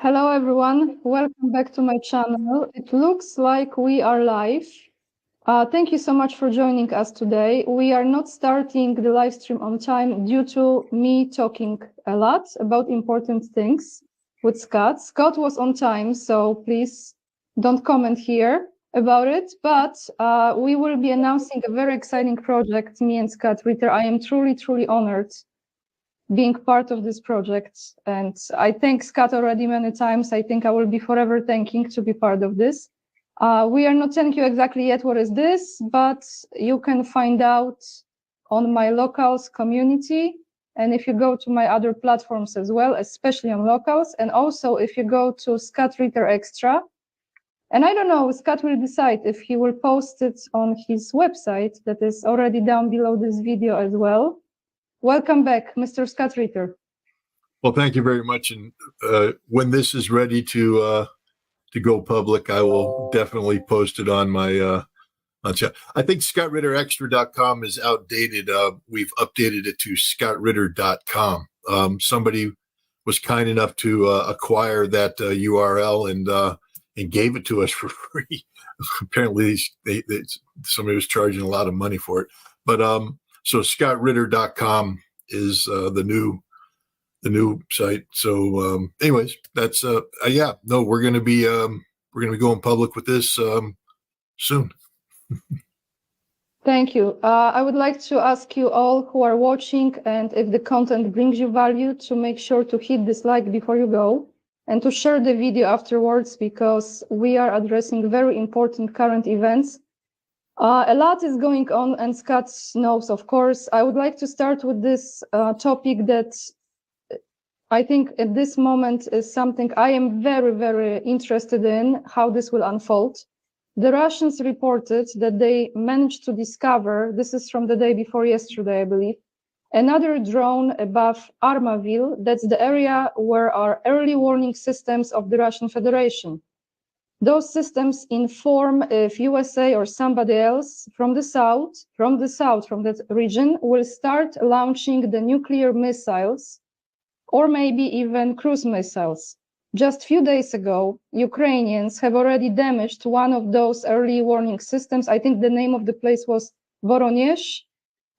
Hello everyone, welcome back to my channel. It looks like we are live. Thank you so much for joining us today. We are not starting the live stream on time due to me talking a lot about important things with Scott. Scott was on time, so please don't comment here about it. But we will be announcing a very exciting project, me and Scott Ritter. I am truly honored being part of this project. And I thank Scott already many times. I think I will be forever thanking to be part of this. We are not telling you exactly yet what is this, but you can find out on my locals community. And if you go to my other platforms as well, especially on locals, and also if you go to Scott Ritter Extra, and I don't know, Scott will decide if he will post it on his website that is already down below this video as well. Welcome back, Mr. Scott Ritter. Well, thank you very much. And when this is ready to go public, I will definitely post it on my chat. I think ScottRitterExtra.com is outdated. We've updated it to ScottRitter.com. Somebody was kind enough to acquire that URL and gave it to us for free. Apparently, somebody was charging a lot of money for it. But so ScottRitter.com is the new site. So anyways, that's we're going to be going public with this soon. Thank you. I would like to ask you all who are watching, and if the content brings you value, to make sure to hit this like before you go and to share the video afterwards, because we are addressing very important current events. A lot is going on, and Scott knows, of course. I would like to start with this topic that I think at this moment is something I am very interested in, how this will unfold. The Russians reported that they managed to discover, this is from the day before yesterday, I believe, another drone above Armaville. That's the area where are early warning systems of the Russian Federation. Those systems inform if USA or somebody else from that region will start launching the nuclear missiles, or maybe even cruise missiles. Just a few days ago, Ukrainians have already damaged one of those early warning systems. I think the name of the place was Voronezh.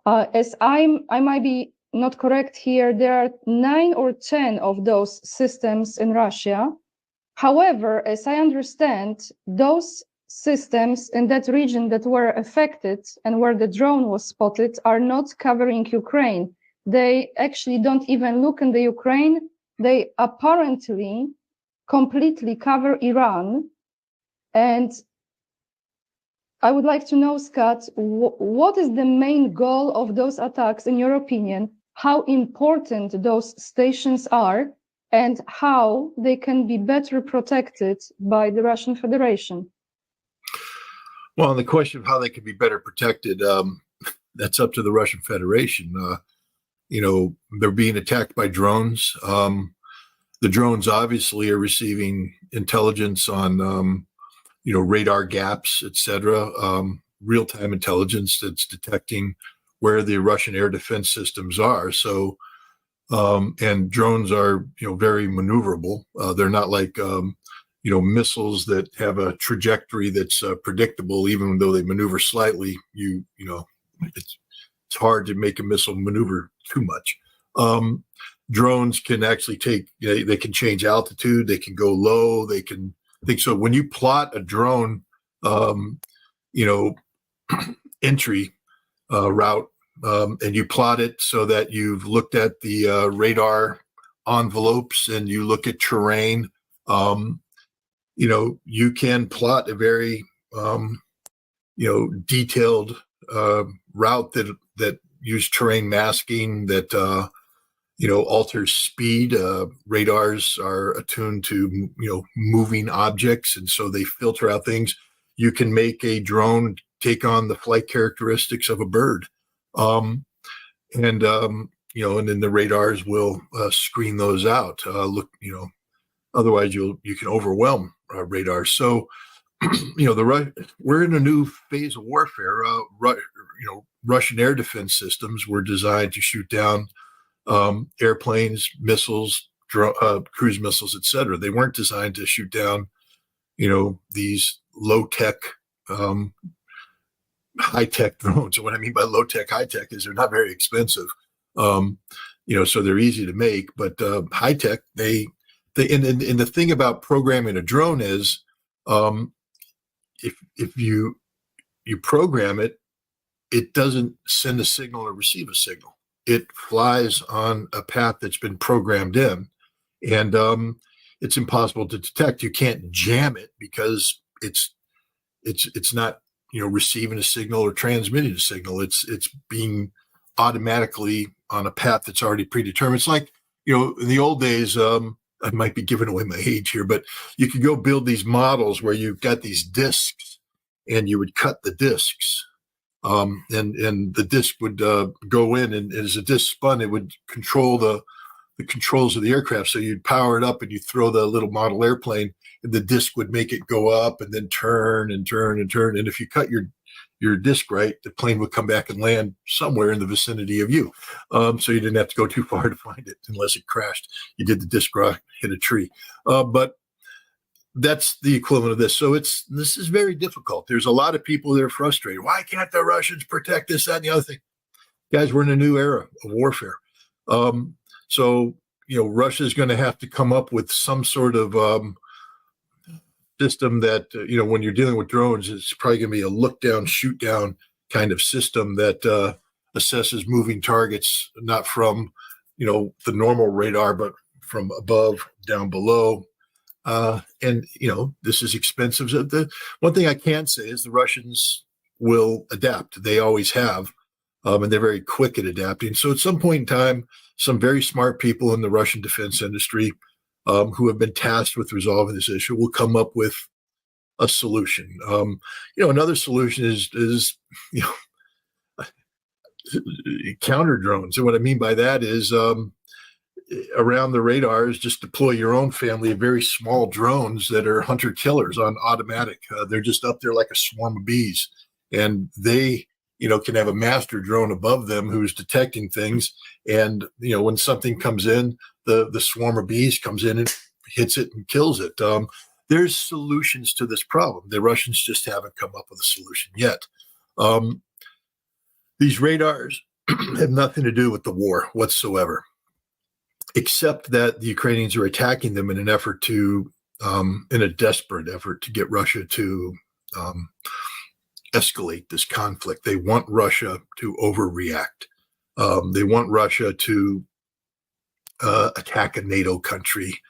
As I might be not correct here, there are 9 or 10 of those systems in Russia. However, as I understand, those systems in that region that were affected and where the drone was spotted are not covering Ukraine. They actually don't even look in the Ukraine. They apparently completely cover Iran. And I would like to know, Scott, what is the main goal of those attacks, in your opinion? How important those stations are, and how they can be better protected by the Russian Federation? Well, on the question of how they can be better protected, that's up to the Russian Federation. They're being attacked by drones. The drones obviously are receiving intelligence on, radar gaps, etc. Real-time intelligence that's detecting where the Russian air defense systems are. So, and drones are, very maneuverable. They're not like, missiles that have a trajectory that's predictable, even though they maneuver slightly. It's hard to make a missile maneuver too much. Drones can actually they can change altitude, they can go low, they can think. So when you plot a drone, entry route, and you plot it so that you've looked at the radar envelopes and you look at terrain, you can plot a very, detailed route that use terrain masking, that alters speed. Radars are attuned to moving objects, and so they filter out things. You can make a drone take on the flight characteristics of a bird, and then the radars will screen those out. Otherwise you can overwhelm radars. So we're in a new phase of warfare. Russian air defense systems were designed to shoot down airplanes, missiles, cruise missiles, etc. They weren't designed to shoot down, these low-tech, high-tech drones. And what I mean by low-tech, high-tech is they're not very expensive. So they're easy to make, but high-tech, and the thing about programming a drone is, if you program it, it doesn't send a signal or receive a signal. It flies on a path that's been programmed in, and it's impossible to detect. You can't jam it because it's not receiving a signal or transmitting a signal. It's being automatically on a path that's already predetermined. It's like in the old days. I might be giving away my age here, but you could go build these models where you've got these discs, and you would cut the discs. And the disc would go in, and as the disc spun, it would control the controls of the aircraft. So you'd power it up, and you throw the little model airplane, and the disc would make it go up and then turn and turn and turn. And if you cut your disc right, the plane would come back and land somewhere in the vicinity of you. So you didn't have to go too far to find it unless it crashed. You did the disc rock, hit a tree. But that's the equivalent of this. So this is very difficult. There's a lot of people that are frustrated. Why can't the Russians protect this, that, and the other thing? Guys, we're in a new era of warfare. So Russia is going to have to come up with some sort of system that, when you're dealing with drones, it's probably going to be a look down, shoot down kind of system that assesses moving targets, not from, the normal radar, but from above, down below. And this is expensive. The one thing I can say is the Russians will adapt. They always have, and they're very quick at adapting. So at some point in time, some very smart people in the Russian defense industry who have been tasked with resolving this issue will come up with a solution. Another solution is counter drones. And what I mean by that is around the radars, just deploy your own family of very small drones that are hunter killers on automatic. They're just up there like a swarm of bees, and they can have a master drone above them who's detecting things. And when something comes in, the swarm of bees comes in and hits it and kills it. There's solutions to this problem. The Russians just haven't come up with a solution yet. These radars have nothing to do with the war whatsoever, except that the Ukrainians are attacking them in an effort to, in a desperate effort to get Russia to escalate this conflict. They want Russia to overreact. They want Russia to attack a NATO country,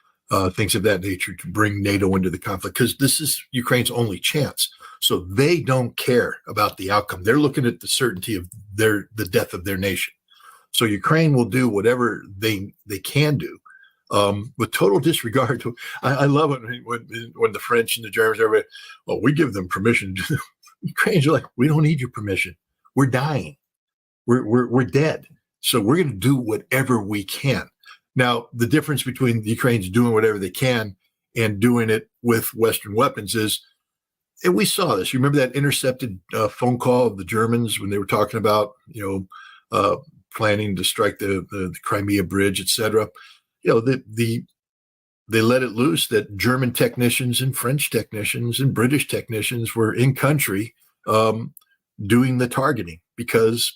things of that nature, to bring NATO into the conflict, because this is Ukraine's only chance. So they don't care about the outcome. They're looking at the certainty of the death of their nation. So Ukraine will do whatever they can do, with total disregard to. I love it when the French and the Germans are, well, we give them permission. Ukrainians are like, we don't need your permission. We're dying. We're dead. So we're going to do whatever we can. Now, the difference between the Ukrainians doing whatever they can and doing it with Western weapons is, and we saw this. You remember that intercepted phone call of the Germans when they were talking about, planning to strike the Crimea bridge, et cetera. They let it loose that German technicians and French technicians and British technicians were in country doing the targeting, because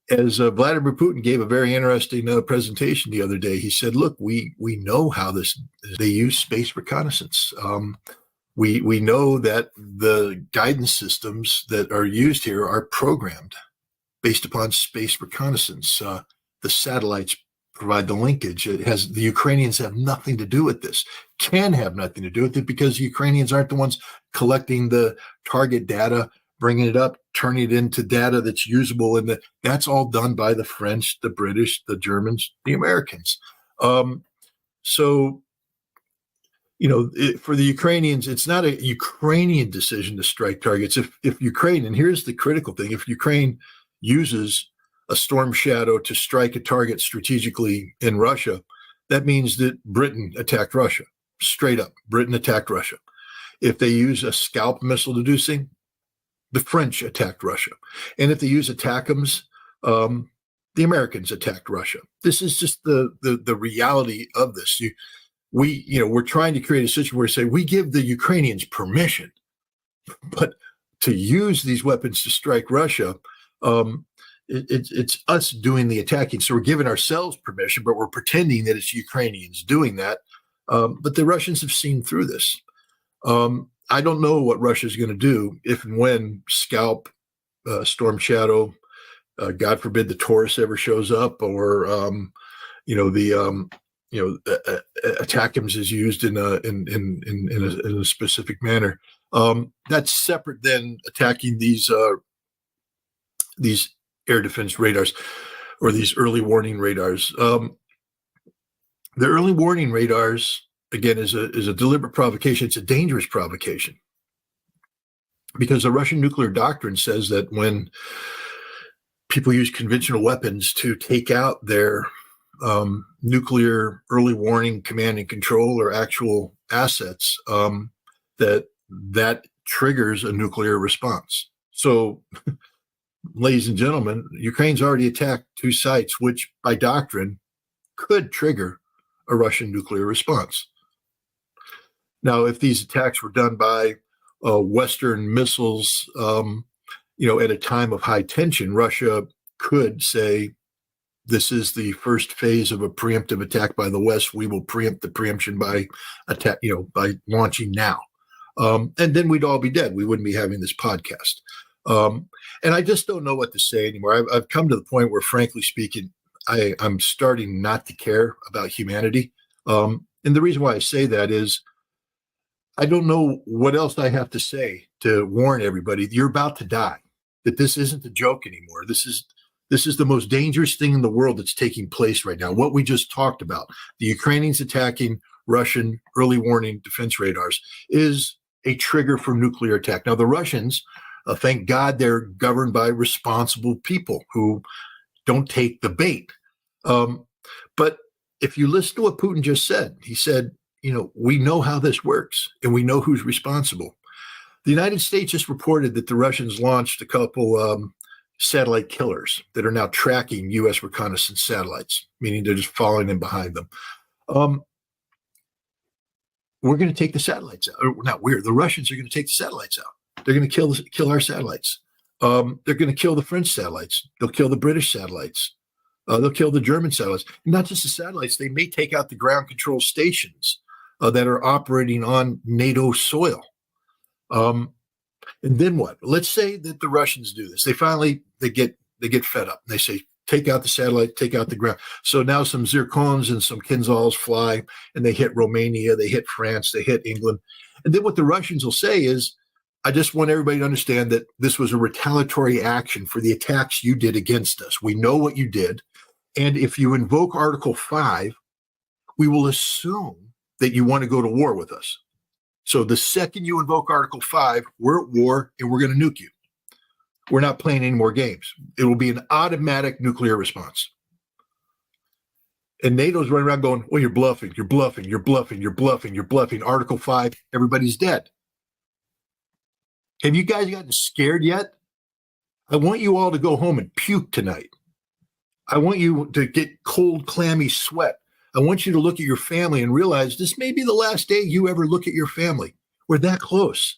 as Vladimir Putin gave a very interesting presentation the other day, he said, look, we know how they use space reconnaissance. We know that the guidance systems that are used here are programmed based upon space reconnaissance. The satellites provide the linkage. The Ukrainians have nothing to do with this, can have nothing to do with it, because the Ukrainians aren't the ones collecting the target data, bringing it up, turning it into data that's usable. That's all done by the French, the British, the Germans, the Americans. For the Ukrainians, it's not a Ukrainian decision to strike targets. If Ukraine, and here's the critical thing, if Ukraine uses a storm shadow to strike a target strategically in Russia, that means that Britain attacked Russia. Straight up, Britain attacked Russia. If they use a scalp missile to do something, the French attacked Russia. And if they use ATACMS, the Americans attacked Russia. This is just the reality of this. We're trying to create a situation where we say we give the Ukrainians permission, but to use these weapons to strike Russia, it's us doing the attacking. So we're giving ourselves permission, but we're pretending that it's Ukrainians doing that. But the Russians have seen through this. I don't know what Russia's going to do if and when Scalp, Storm Shadow, God forbid the Taurus ever shows up, or ATACMS is used in a specific manner. That's separate than attacking these air defense radars or these early warning radars. The early warning radars, again, is a deliberate provocation. It's a dangerous provocation because the Russian nuclear doctrine says that when people use conventional weapons to take out their nuclear early warning command and control or actual assets, that triggers a nuclear response. So, ladies and gentlemen, Ukraine's already attacked 2 sites, which by doctrine could trigger a Russian nuclear response. Now, if these attacks were done by Western missiles, at a time of high tension, Russia could say, this is the first phase of a preemptive attack by the West. We will preempt the preemption by attack, by launching now. And then we'd all be dead. We wouldn't be having this podcast. And I just don't know what to say anymore. I've come to the point where, frankly speaking, I'm starting not to care about humanity. And the reason why I say that is I don't know what else I have to say to warn everybody you're about to die, that this isn't a joke anymore. This is the most dangerous thing in the world that's taking place right now. What we just talked about, the Ukrainians attacking Russian early warning defense radars, is a trigger for nuclear attack. Now, the Russians, thank God, they're governed by responsible people who don't take the bait. But if you listen to what Putin just said, he said, we know how this works and we know who's responsible. The United States just reported that the Russians launched a couple satellite killers that are now tracking U.S. reconnaissance satellites, meaning they're just following in behind them. We're going to take the satellites out. The Russians are going to take the satellites out. They're going to kill our satellites. They're going to kill the French satellites. They'll kill the British satellites. They'll kill the German satellites. And not just the satellites. They may take out the ground control stations that are operating on NATO soil. And then what? Let's say that the Russians do this. They get fed up. They say, take out the satellite, take out the ground. So now some Zircons and some Kinzhals fly, and they hit Romania, they hit France, they hit England. And then what the Russians will say is, I just want everybody to understand that this was a retaliatory action for the attacks you did against us. We know what you did. And if you invoke Article 5, we will assume that you want to go to war with us. So the second you invoke Article 5, we're at war and we're going to nuke you. We're not playing any more games. It will be an automatic nuclear response. And NATO's running around going, well, you're bluffing, you're bluffing, you're bluffing, you're bluffing, you're bluffing. Article 5, everybody's dead. Have you guys gotten scared yet? I want you all to go home and puke tonight. I want you to get cold, clammy sweat. I want you to look at your family and realize this may be the last day you ever look at your family. We're that close.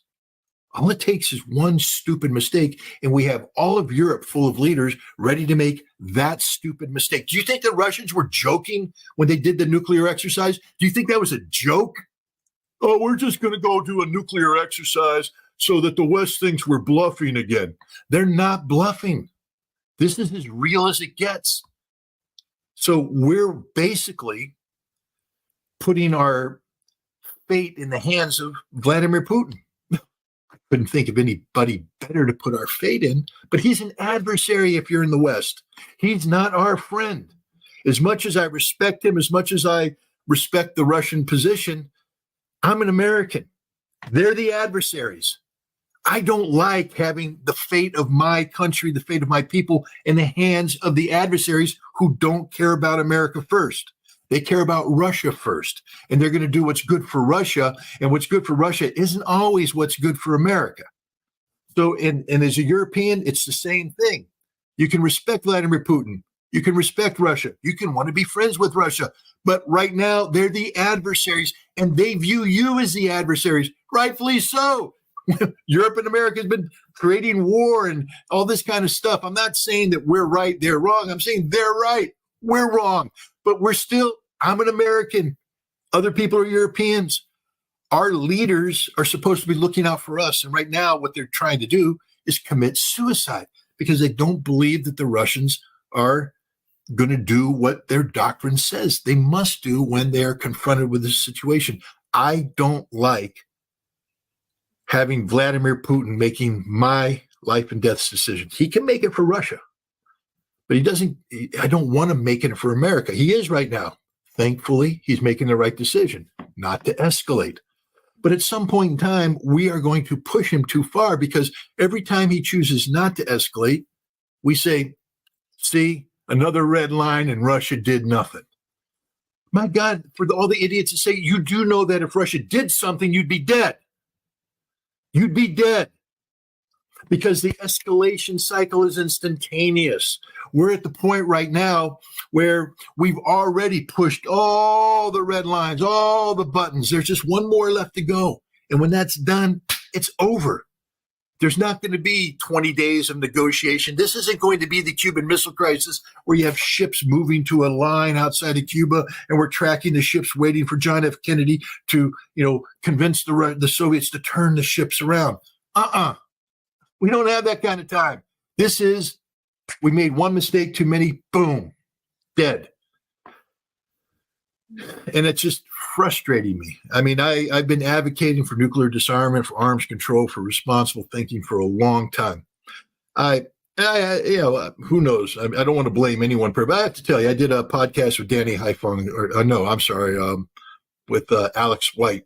All it takes is one stupid mistake, and we have all of Europe full of leaders ready to make that stupid mistake. Do you think the Russians were joking when they did the nuclear exercise? Do you think that was a joke? Oh, we're just going to go do a nuclear exercise so that the West thinks we're bluffing again. They're not bluffing. This is as real as it gets. So we're basically putting our fate in the hands of Vladimir Putin. I couldn't think of anybody better to put our fate in, but he's an adversary if you're in the West. He's not our friend. As much as I respect him, as much as I respect the Russian position, I'm an American. They're the adversaries. I don't like having the fate of my country, the fate of my people in the hands of the adversaries who don't care about America first. They care about Russia first, and they're going to do what's good for Russia, and what's good for Russia isn't always what's good for America. So, and as a European, it's the same thing. You can respect Vladimir Putin. You can respect Russia. You can want to be friends with Russia. But right now, they're the adversaries, and they view you as the adversaries, rightfully so. Europe and America has been creating war and all this kind of stuff. I'm not saying that we're right, they're wrong. I'm saying they're right, we're wrong. But I'm an American. Other people are Europeans. Our leaders are supposed to be looking out for us. And right now, what they're trying to do is commit suicide because they don't believe that the Russians are going to do what their doctrine says they must do when they are confronted with this situation. I don't like having Vladimir Putin making my life and death decision. He can make it for Russia, but I don't want him making it for America. He is right now. Thankfully, he's making the right decision not to escalate. But at some point in time, we are going to push him too far because every time he chooses not to escalate, we say, see, another red line and Russia did nothing. My God, for all the idiots to say, you do know that if Russia did something, you'd be dead. You'd be dead because the escalation cycle is instantaneous. We're at the point right now where we've already pushed all the red lines, all the buttons. There's just one more left to go. And when that's done, it's over. There's not going to be 20 days of negotiation. This isn't going to be the Cuban Missile Crisis where you have ships moving to a line outside of Cuba and we're tracking the ships waiting for John F. Kennedy to, convince the Soviets to turn the ships around. We don't have that kind of time. We made one mistake too many, boom, dead. And it's just frustrating me. I mean, I've been advocating for nuclear disarmament, for arms control, for responsible thinking for a long time. Who knows? I don't want to blame anyone, but I have to tell you, I did a podcast with Danny Haifeng, with Alex White,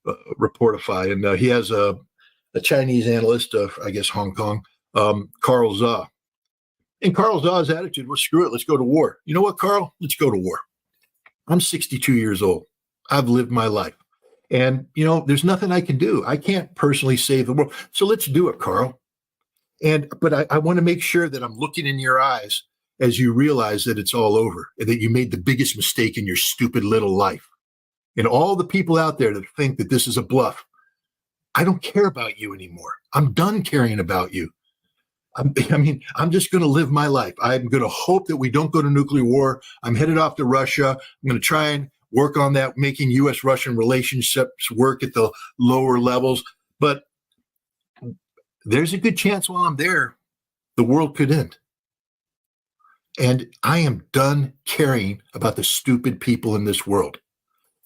Reportify, and he has a Chinese analyst of, I guess, Hong Kong, Carl Zha. And Carl Zha's attitude was, screw it, let's go to war. You know what, Carl? Let's go to war. I'm 62 years old. I've lived my life. And, there's nothing I can do. I can't personally save the world. So let's do it, Carl. But I want to make sure that I'm looking in your eyes as you realize that it's all over and that you made the biggest mistake in your stupid little life. And all the people out there that think that this is a bluff, I don't care about you anymore. I'm done caring about you. I'm just going to live my life. I'm going to hope that we don't go to nuclear war. I'm headed off to Russia. I'm going to try and work on that, making U.S.-Russian relationships work at the lower levels. But there's a good chance while I'm there, the world could end. And I am done caring about the stupid people in this world.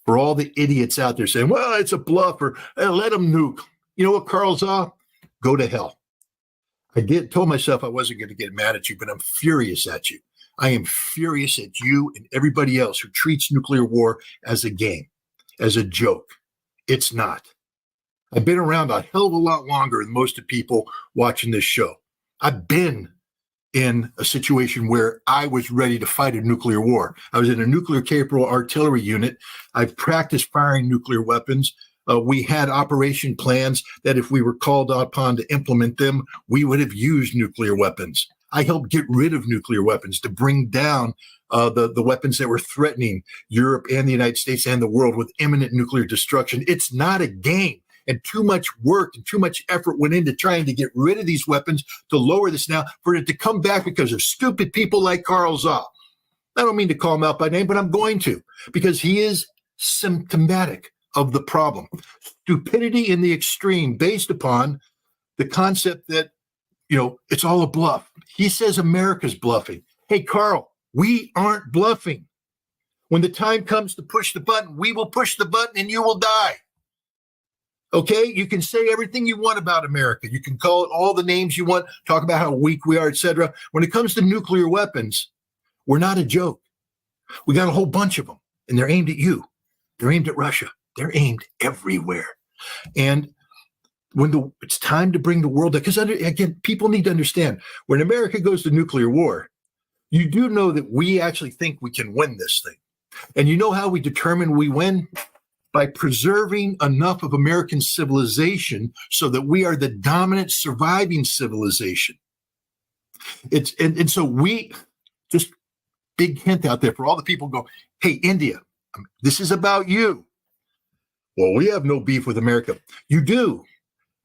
For all the idiots out there saying, well, it's a bluff, or let them nuke. You know what, Carl Zha? Go to hell. I told myself I wasn't going to get mad at you, but I'm furious at you. I am furious at you and everybody else who treats nuclear war as a game, as a joke. It's not. I've been around a hell of a lot longer than most of the people watching this show. I've been in a situation where I was ready to fight a nuclear war. I was in a nuclear capable artillery unit. I've practiced firing nuclear weapons. We had operation plans that if we were called upon to implement them, we would have used nuclear weapons. I helped get rid of nuclear weapons to bring down the weapons that were threatening Europe and the United States and the world with imminent nuclear destruction. It's not a game. And too much work and too much effort went into trying to get rid of these weapons to lower this now for it to come back because of stupid people like Carl Zha. I don't mean to call him out by name, but I'm going to, because he is symptomatic of the problem. Stupidity in the extreme based upon the concept that, it's all a bluff. He says America's bluffing. Hey, Carl, we aren't bluffing. When the time comes to push the button, we will push the button and you will die. Okay? You can say everything you want about America. You can call it all the names you want, talk about how weak we are, etc. When it comes to nuclear weapons, we're not a joke. We got a whole bunch of them, and they're aimed at you. They're aimed at Russia. They're aimed everywhere. And when it's time to bring the world, because again, people need to understand, when America goes to nuclear war, you do know that we actually think we can win this thing. And you know how we determine we win? By preserving enough of American civilization so that we are the dominant surviving civilization. So Just big hint out there for all the people who go, hey, India, this is about you. Well, we have no beef with America. You do,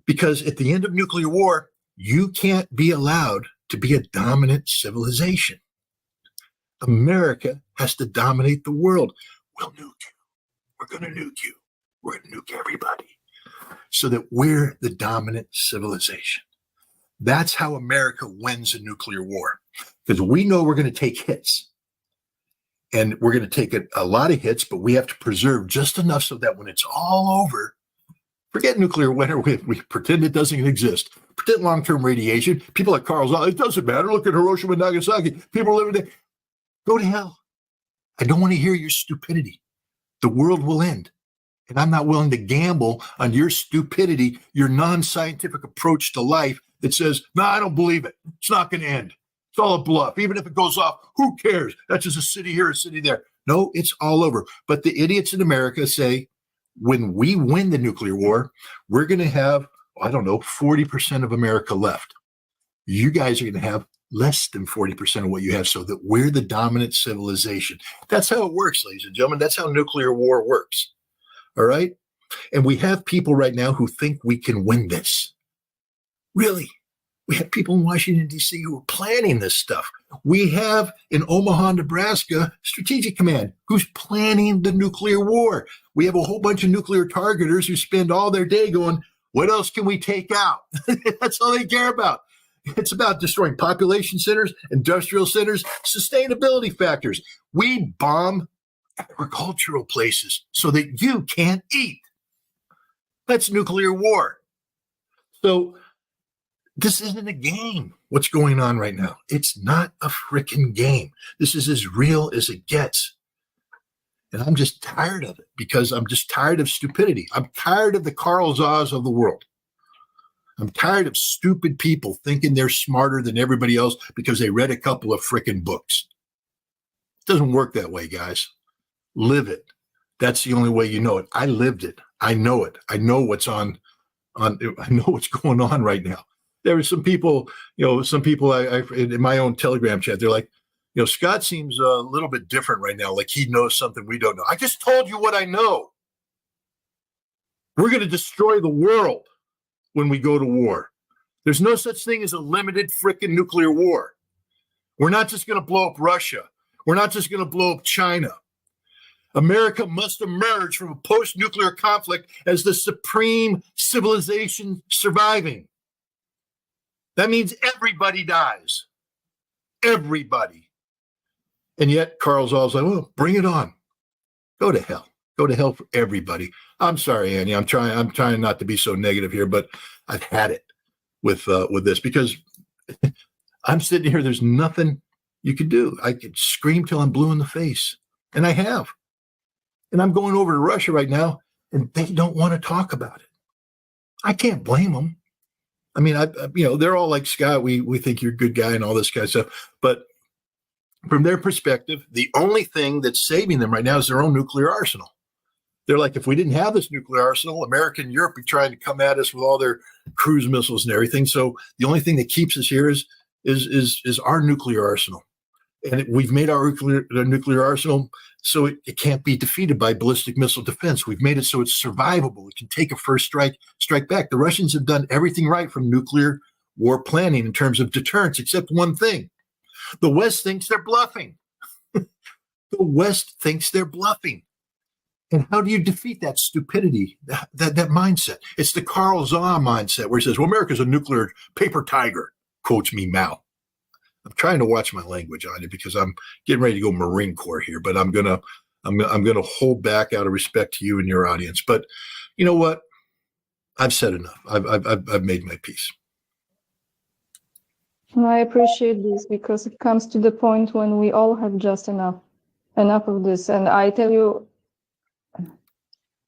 because at the end of nuclear war, you can't be allowed to be a dominant civilization. America has to dominate the world. We'll nuke you. We're going to nuke you. We're going to nuke everybody so that we're the dominant civilization. That's how America wins a nuclear war, because we know we're going to take hits. And we're going to take a lot of hits, but we have to preserve just enough so that when it's all over, forget nuclear winter, we pretend it doesn't exist. Pretend long-term radiation. People like Carl's, it doesn't matter. Look at Hiroshima and Nagasaki. People are living there. Go to hell. I don't want to hear your stupidity. The world will end. And I'm not willing to gamble on your stupidity, your non-scientific approach to life that says, no, I don't believe it. It's not going to end. It's all a bluff. Even if it goes off, who cares? That's just a city here, a city there. No, it's all over. But the idiots in America say, when we win the nuclear war, we're going to have, 40% of America left. You guys are going to have less than 40% of what you have, so that we're the dominant civilization. That's how it works, ladies and gentlemen. That's how nuclear war works. All right? And we have people right now who think we can win this. Really? We have people in Washington, D.C. who are planning this stuff. We have in Omaha, Nebraska, Strategic Command, who's planning the nuclear war. We have a whole bunch of nuclear targeters who spend all their day going, what else can we take out? That's all they care about. It's about destroying population centers, industrial centers, sustainability factors. We bomb agricultural places so that you can't eat. That's nuclear war. So this isn't a game, what's going on right now. It's not a freaking game. This is as real as it gets. And I'm just tired of it, because I'm just tired of stupidity. I'm tired of the Carl Zaws of the world. I'm tired of stupid people thinking they're smarter than everybody else because they read a couple of freaking books. It doesn't work that way, guys. Live it. That's the only way you know it. I lived it. I know it. I know what's I know what's going on right now. There were some people, I in my own Telegram chat, they're like, Scott seems a little bit different right now. Like he knows something we don't know. I just told you what I know. We're going to destroy the world when we go to war. There's no such thing as a limited frickin' nuclear war. We're not just going to blow up Russia. We're not just going to blow up China. America must emerge from a post-nuclear conflict as the supreme civilization surviving. That means everybody dies. Everybody. And yet Carl Zoll's like, well, bring it on. Go to hell. Go to hell for everybody. I'm sorry, Annie. I'm trying not to be so negative here, but I've had it with this, because I'm sitting here. There's nothing you could do. I could scream till I'm blue in the face, and I have. And I'm going over to Russia right now, and they don't want to talk about it. I can't blame them. I mean, they're all like, Scott, we think you're a good guy and all this kind of stuff. But from their perspective, the only thing that's saving them right now is their own nuclear arsenal. They're like, if we didn't have this nuclear arsenal, America and Europe would be trying to come at us with all their cruise missiles and everything. So the only thing that keeps us here is our nuclear arsenal. And we've made our nuclear arsenal so it can't be defeated by ballistic missile defense. We've made it so it's survivable. It can take a first strike back. The Russians have done everything right from nuclear war planning in terms of deterrence, except one thing. The West thinks they're bluffing. The West thinks they're bluffing. And how do you defeat that stupidity, that mindset? It's the Carl Zaw mindset where he says, well, America's a nuclear paper tiger, quotes me Mao. I'm trying to watch my language on it because I'm getting ready to go Marine Corps here, but I'm gonna hold back out of respect to you and your audience. But you know what? I've said enough. I've made my peace. I appreciate this, because it comes to the point when we all have just enough of this. And I tell you,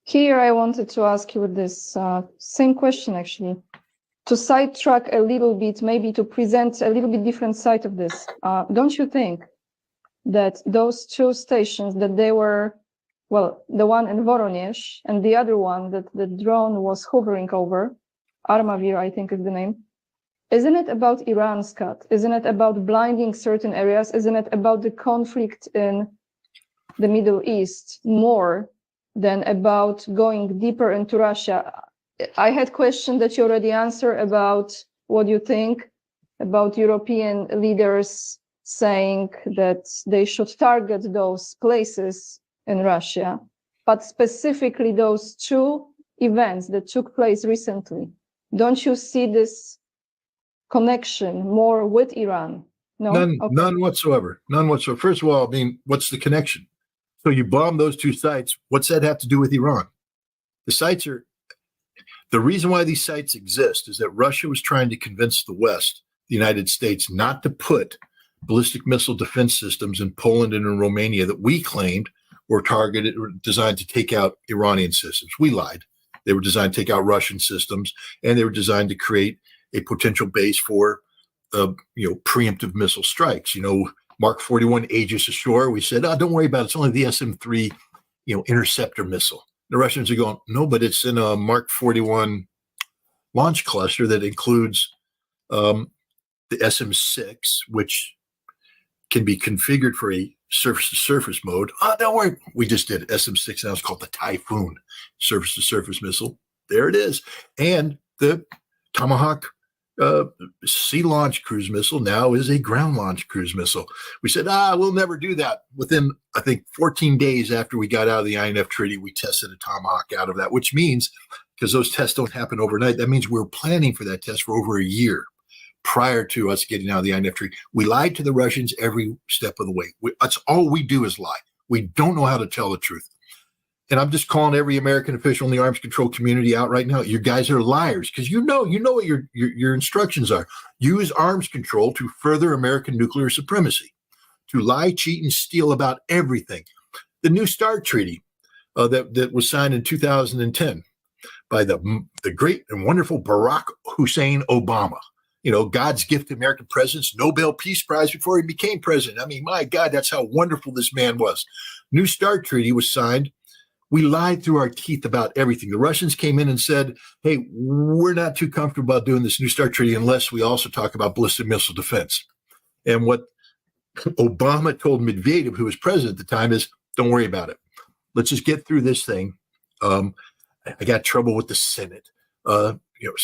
here I wanted to ask you this same question, actually, to sidetrack a little bit, maybe to present a little bit different side of this. Don't you think that those two stations, that they were, well, the one in Voronezh and the other one that the drone was hovering over, Armavir, I think is the name, Isn't it about Iran, Scott? Isn't it about blinding certain areas? Isn't it about the conflict in the Middle East more than about going deeper into Russia? I had questions that you already answered about what you think about European leaders saying that they should target those places in Russia, but specifically those two events that took place recently. Don't you see this connection more with Iran? No? None, Okay. none whatsoever. None whatsoever. First of all, I mean, what's the connection? So you bomb those two sites. What's that have to do with Iran? The sites are, the reason why these sites exist is that Russia was trying to convince the West, the United States, not to put ballistic missile defense systems in Poland and in Romania that we claimed were targeted, or designed to take out Iranian systems. We lied. They were designed to take out Russian systems, and they were designed to create a potential base for, preemptive missile strikes. Mark 41 Aegis ashore. We said, don't worry about it. It's only the SM-3, interceptor missile. The Russians are going, no, but it's in a Mark 41 launch cluster that includes the SM-6, which can be configured for a surface-to-surface mode. Don't worry. We just did SM-6. Now it's called the Typhoon surface-to-surface missile. There it is. And the Tomahawk sea launch cruise missile now is a ground launch cruise missile. We said, we'll never do that. Within, I think, 14 days after we got out of the INF Treaty, we tested a Tomahawk out of that, which means, because those tests don't happen overnight, that means we're planning for that test for over a year prior to us getting out of the INF Treaty. We lied to the Russians every step of the way. That's all we do is lie. We don't know how to tell the truth. And I'm just calling every American official in the arms control community out right now. You guys are liars, because you know what your instructions are. Use arms control to further American nuclear supremacy, to lie, cheat, and steal about everything. The New START Treaty that was signed in 2010 by the great and wonderful Barack Hussein Obama. God's gift to American presidents, Nobel Peace Prize before he became president. I mean, my God, that's how wonderful this man was. New START Treaty was signed. We lied through our teeth about everything. The Russians came in and said, hey, we're not too comfortable about doing this New START Treaty unless we also talk about ballistic missile defense. And what Obama told Medvedev, who was president at the time, is don't worry about it. Let's just get through this thing. I got trouble with the Senate. So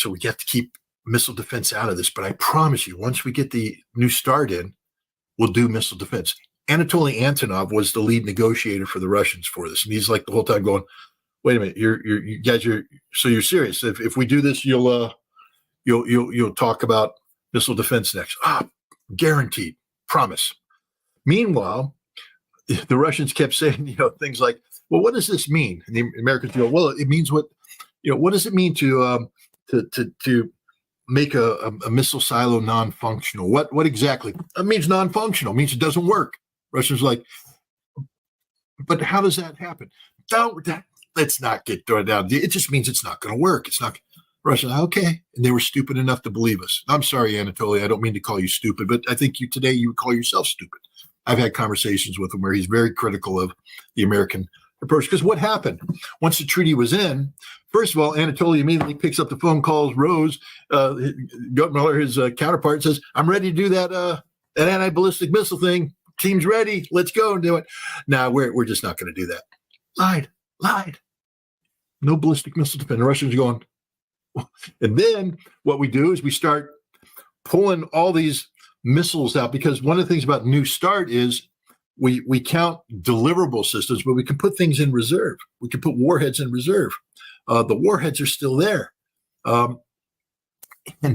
we have to keep missile defense out of this. But I promise you, once we get the New START in, we'll do missile defense. Anatoly Antonov was the lead negotiator for the Russians for this. And he's like the whole time going, wait a minute, you guys are serious. If we do this, you'll talk about missile defense next. Guaranteed, promise. Meanwhile, the Russians kept saying, things like, well, what does this mean? And the Americans go, well, it means what does it mean to make a missile silo non-functional? What exactly? It means non-functional. It means it doesn't work. Russians like, but how does that happen? Let's not get thrown down. It just means it's not going to work. It's not. Russians, okay. And they were stupid enough to believe us. I'm sorry, Anatoly. I don't mean to call you stupid, but I think you would call yourself stupid. I've had conversations with him where he's very critical of the American approach. Because what happened once the treaty was in? First of all, Anatoly immediately picks up the phone, calls Rose, Guttmuller, his counterpart, says, I'm ready to do that anti-ballistic missile thing. Team's ready. Let's go and do it. Now, we're just not going to do that. Lied. No ballistic missile defense. The Russians are going. And then what we do is we start pulling all these missiles out, because one of the things about New START is we count deliverable systems, but we can put things in reserve. We can put warheads in reserve. The warheads are still there. And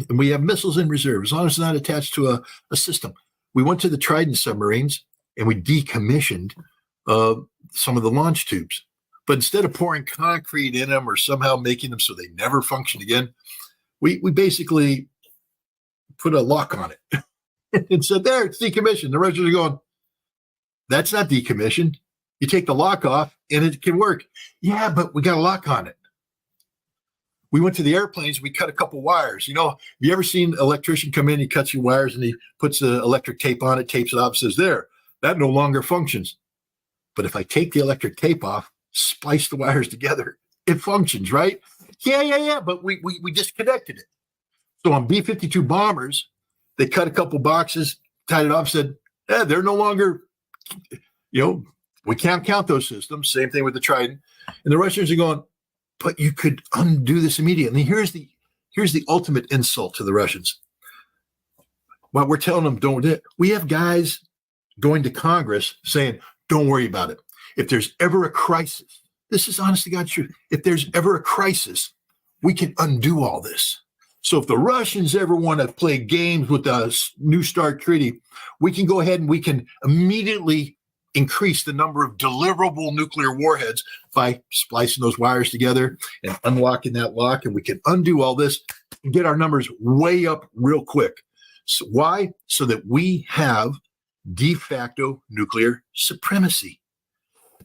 we have missiles in reserve, as long as it's not attached to a system. We went to the Trident submarines and we decommissioned some of the launch tubes. But instead of pouring concrete in them or somehow making them so they never function again, we basically put a lock on it and said, there, it's decommissioned. The Russians are going, that's not decommissioned. You take the lock off and it can work. Yeah, but we got a lock on it. We went to the airplanes, we cut a couple wires. Have you ever seen an electrician come in, he cuts your wires and he puts the electric tape on it, tapes it off, says, there, that no longer functions. But if I take the electric tape off, splice the wires together, it functions, right? Yeah. But we disconnected it. So on B-52 bombers, they cut a couple boxes, tied it off, said, they're no longer, we can't count those systems. Same thing with the Trident. And the Russians are going, but you could undo this immediately. Here's the ultimate insult to the Russians. Well, we're telling them, don't do it. We have guys going to Congress saying, don't worry about it. If there's ever a crisis, this is honest to God truth. If there's ever a crisis, we can undo all this. So if the Russians ever want to play games with the New START treaty, we can go ahead and we can immediately increase the number of deliverable nuclear warheads by splicing those wires together and unlocking that lock. And we can undo all this and get our numbers way up real quick. So why? So that we have de facto nuclear supremacy.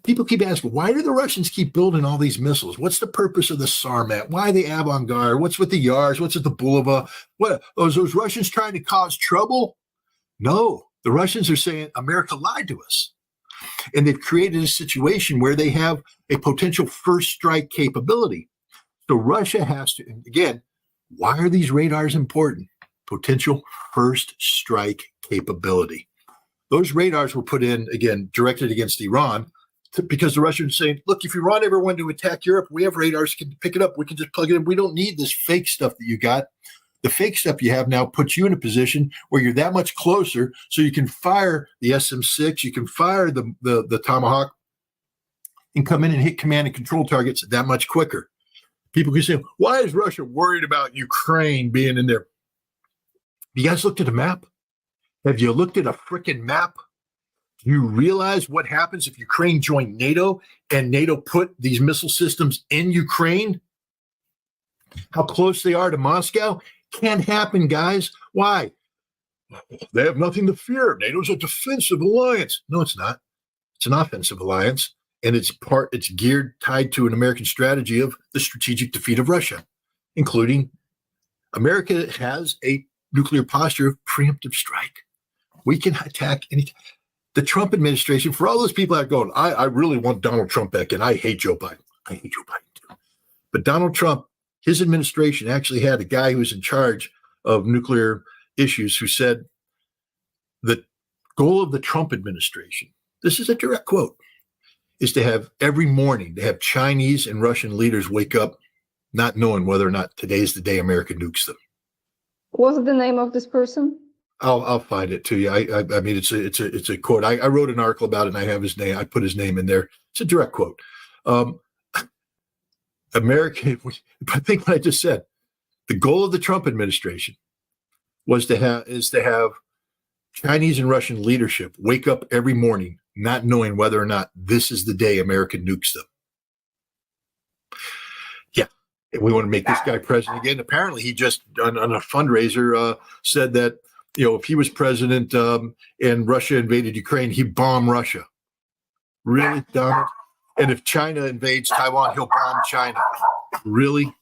People keep asking, why do the Russians keep building all these missiles? What's the purpose of the Sarmat? Why the Avangard? What's with the Yars? What's with the Bulava? What are those Russians trying to cause trouble? No, the Russians are saying America lied to us. And they've created a situation where they have a potential first strike capability. So Russia has to, again, why are these radars important? Potential first strike capability. Those radars were put in, again, directed against Iran because the Russians are saying, look, if Iran ever wanted to attack Europe, we have radars, can pick it up. We can just plug it in. We don't need this fake stuff that you got. The fake stuff you have now puts you in a position where you're that much closer so you can fire the SM-6, you can fire the Tomahawk and come in and hit command and control targets that much quicker. People can say, why is Russia worried about Ukraine being in there? You guys looked at a map? Have you looked at a freaking map? Do you realize what happens if Ukraine joined NATO and NATO put these missile systems in Ukraine? How close they are to Moscow? Can't happen, guys. Why? They have nothing to fear. NATO's a defensive alliance. No, it's not. It's an offensive alliance, and it's geared, tied to an American strategy of the strategic defeat of Russia, including America has a nuclear posture of preemptive strike. We can attack anything. The Trump administration, for all those people that are going, I really want Donald Trump back, and I hate Joe Biden. I hate Joe Biden too. But Donald Trump, his administration actually had a guy who was in charge of nuclear issues who said the goal of the Trump administration, this is a direct quote, is to have every morning to have Chinese and Russian leaders wake up not knowing whether or not today's the day America nukes them. What's the name of this person? I'll find it to you. I mean, it's a quote. I wrote an article about it and I have his name. I put his name in there. It's a direct quote. America, I think what I just said, the goal of the Trump administration is to have Chinese and Russian leadership wake up every morning not knowing whether or not this is the day America nukes them. Yeah, we want to make this guy president again. Apparently, he just on a fundraiser said that if he was president and Russia invaded Ukraine, he'd bomb Russia. Really, Donald? And if China invades Taiwan, he'll bomb China. Really?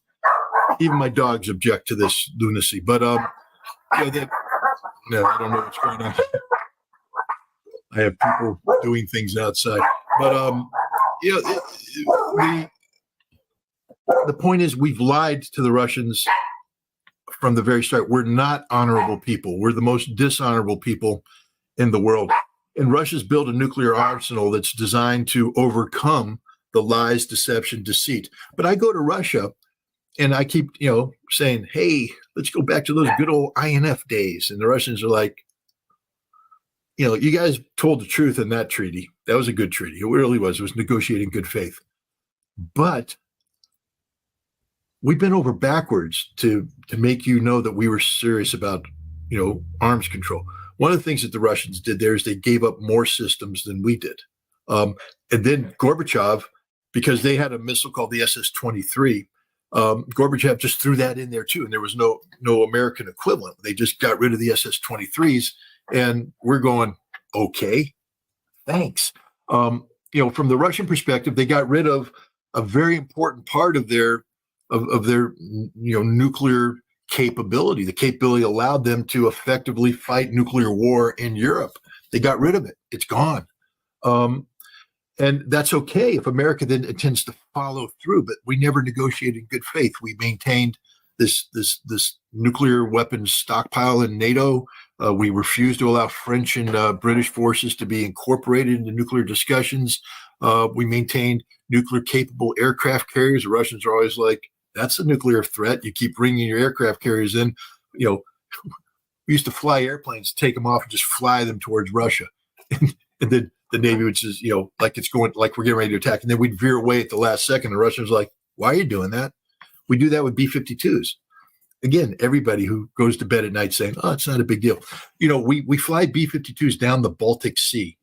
Even my dogs object to this lunacy. But no, I don't know what's going on. I have people doing things outside. But the point is, we've lied to the Russians from the very start. We're not honorable people. We're the most dishonorable people in the world. And Russia's built a nuclear arsenal that's designed to overcome the lies, deception, deceit. But I go to Russia and I keep, saying, hey, let's go back to those good old INF days. And the Russians are like, you guys told the truth in that treaty. That was a good treaty. It really was. It was negotiating good faith. But we bent over backwards to make you know that we were serious about, arms control. One of the things that the Russians did there is they gave up more systems than we did. And then Gorbachev, because they had a missile called the SS-23, Gorbachev just threw that in there too. And there was no American equivalent. They just got rid of the SS-23s. And we're going, okay, thanks. From the Russian perspective, they got rid of a very important part of their nuclear capability. The capability allowed them to effectively fight nuclear war in Europe. They got rid of it. It's gone. And that's okay if America then intends to follow through, but we never negotiated in good faith. We maintained this nuclear weapons stockpile in NATO. We refuse to allow French and British forces to be incorporated into nuclear discussions. We maintained nuclear-capable aircraft carriers. The Russians are always like, that's a nuclear threat. You keep bringing your aircraft carriers in. We used to fly airplanes, take them off, and just fly them towards Russia. And then the Navy would just, like it's going, like we're getting ready to attack. And then we'd veer away at the last second. The Russians were like, why are you doing that? We do that with B-52s. Again, everybody who goes to bed at night saying, oh, it's not a big deal. We fly B-52s down the Baltic Sea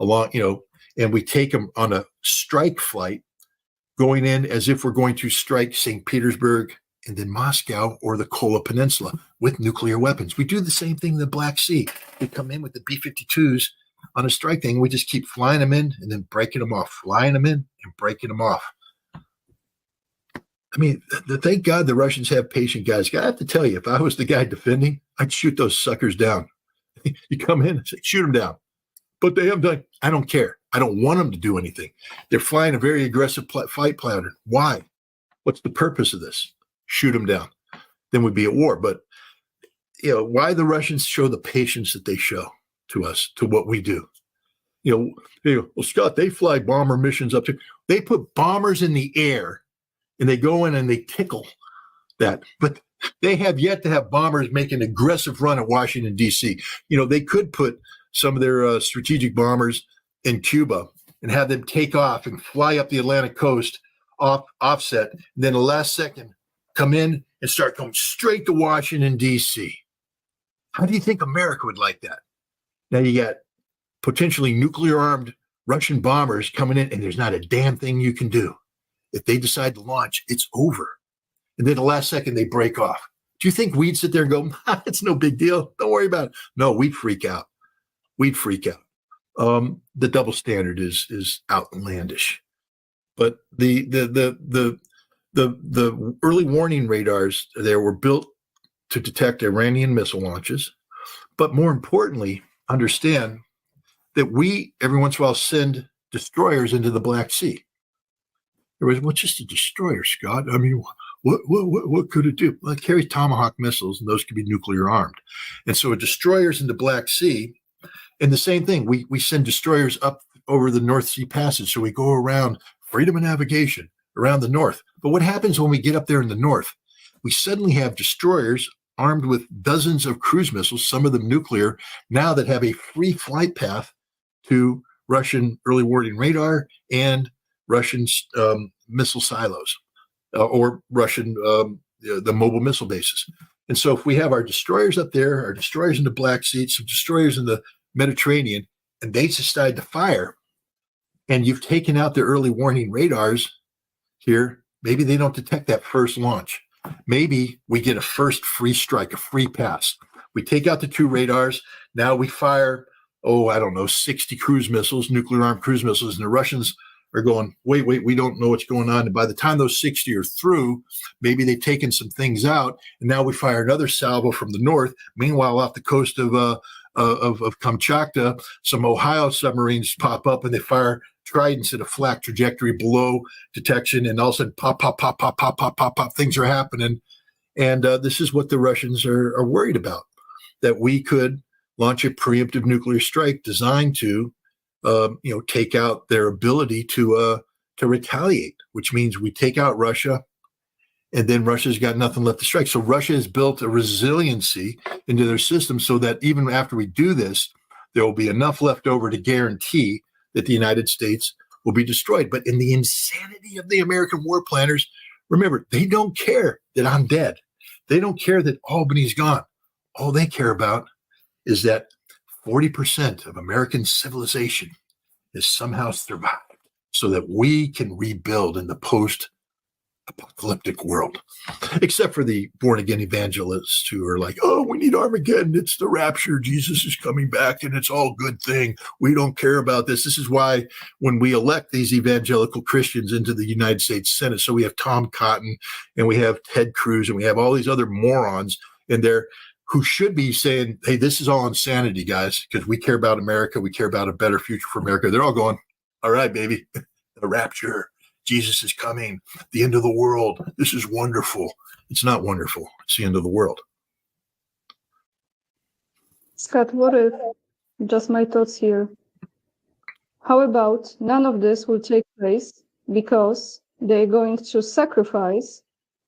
along, and we take them on a strike flight going in as if we're going to strike St. Petersburg and then Moscow or the Kola Peninsula with nuclear weapons. We do the same thing in the Black Sea. We come in with the B-52s on a strike thing. We just keep flying them in and then breaking them off, flying them in and breaking them off. I mean, thank God the Russians have patient guys. I have to tell you, if I was the guy defending, I'd shoot those suckers down. You come in and say, shoot them down. But they haven't done. I don't care. I don't want them to do anything. They're flying a very aggressive flight pattern. Why? What's the purpose of this? Shoot them down. Then we'd be at war. But why the Russians show the patience that they show to us, to what we do? Well, Scott, they fly bomber missions up to. They put bombers in the air. And they go in and they tickle that. But they have yet to have bombers make an aggressive run at Washington, D.C. They could put some of their strategic bombers in Cuba and have them take off and fly up the Atlantic coast offset. And then the last second, come in and start going straight to Washington, D.C. How do you think America would like that? Now you got potentially nuclear-armed Russian bombers coming in, and there's not a damn thing you can do. If they decide to launch, it's over. And then the last second, they break off. Do you think we'd sit there and go, it's no big deal. Don't worry about it. No, we'd freak out. We'd freak out. The double standard is outlandish. But the early warning radars there were built to detect Iranian missile launches. But more importantly, understand that we, every once in a while, send destroyers into the Black Sea. There was, what's just a destroyer, Scott? I mean, what could it do? Well, it carries Tomahawk missiles, and those could be nuclear armed. And so a destroyer's in the Black Sea, and the same thing, we send destroyers up over the North Sea Passage, so we go around freedom of navigation around the north. But what happens when we get up there in the north? We suddenly have destroyers armed with dozens of cruise missiles, some of them nuclear, now that have a free flight path to Russian early warning radar and Russian missile silos or Russian, the mobile missile bases. And so if we have our destroyers up there, our destroyers in the Black Sea, some destroyers in the Mediterranean, and they decide to fire, and you've taken out the early warning radars here, maybe they don't detect that first launch. Maybe we get a first free strike, a free pass. We take out the two radars. Now we fire, 60 cruise missiles, nuclear armed cruise missiles, and the Russians are going, wait, we don't know what's going on. And by the time those 60 are through, maybe they've taken some things out, and now we fire another salvo from the north. Meanwhile, off the coast of Kamchatka, some Ohio submarines pop up, and they fire tridents at a flat trajectory below detection, and all of a sudden, pop, pop, pop, pop, pop, pop, pop, pop, things are happening. And this is what the Russians are worried about, that we could launch a preemptive nuclear strike designed to take out their ability to retaliate, which means we take out Russia, and then Russia's got nothing left to strike. So Russia has built a resiliency into their system so that even after we do this, there will be enough left over to guarantee that the United States will be destroyed. But in the insanity of the American war planners, remember, they don't care that I'm dead. They don't care that Albany's gone. All they care about is that 40% of American civilization has somehow survived so that we can rebuild in the post-apocalyptic world. Except for the born-again evangelists who are like, oh, we need Armageddon. It's the rapture. Jesus is coming back, and it's all good thing. We don't care about this. This is why when we elect these evangelical Christians into the United States Senate, so we have Tom Cotton, and we have Ted Cruz, and we have all these other morons in there who should be saying, hey, this is all insanity, guys, because we care about America. We care about a better future for America. They're all going, all right, baby, the rapture. Jesus is coming, the end of the world. This is wonderful. It's not wonderful. It's the end of the world. Scott, what if, just my thoughts here, how about none of this will take place because they're going to sacrifice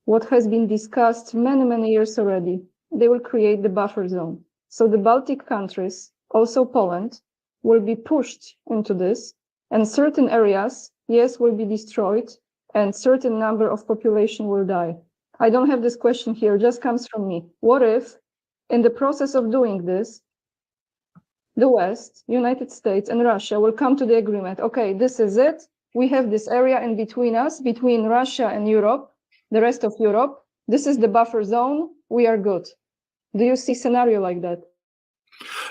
what has been discussed many, many years already? They will create the buffer zone. So the Baltic countries, also Poland, will be pushed into this, and certain areas, yes, will be destroyed, and certain number of population will die. I don't have this question here, it just comes from me. What if, in the process of doing this, the West, United States, and Russia will come to the agreement, okay, this is it. We have this area in between us, between Russia and Europe, the rest of Europe. This is the buffer zone. We are good. Do you see a scenario like that?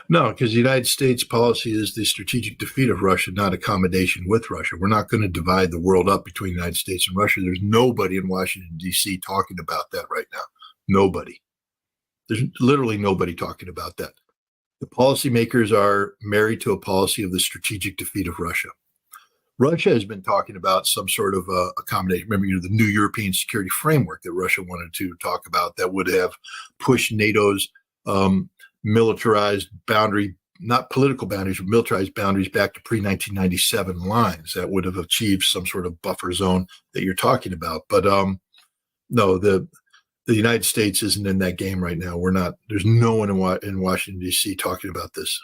No, because the United States policy is the strategic defeat of Russia, not accommodation with Russia. We're not going to divide the world up between the United States and Russia. There's nobody in Washington, D.C. talking about that right now. Nobody. There's literally nobody talking about that. The policymakers are married to a policy of the strategic defeat of Russia. Russia has been talking about some sort of accommodation. Remember, the new European security framework that Russia wanted to talk about that would have pushed NATO's militarized boundary, not political boundaries, but militarized boundaries back to pre-1997 lines that would have achieved some sort of buffer zone that you're talking about. But no, the United States isn't in that game right now. We're not. There's no one in Washington, D.C. talking about this.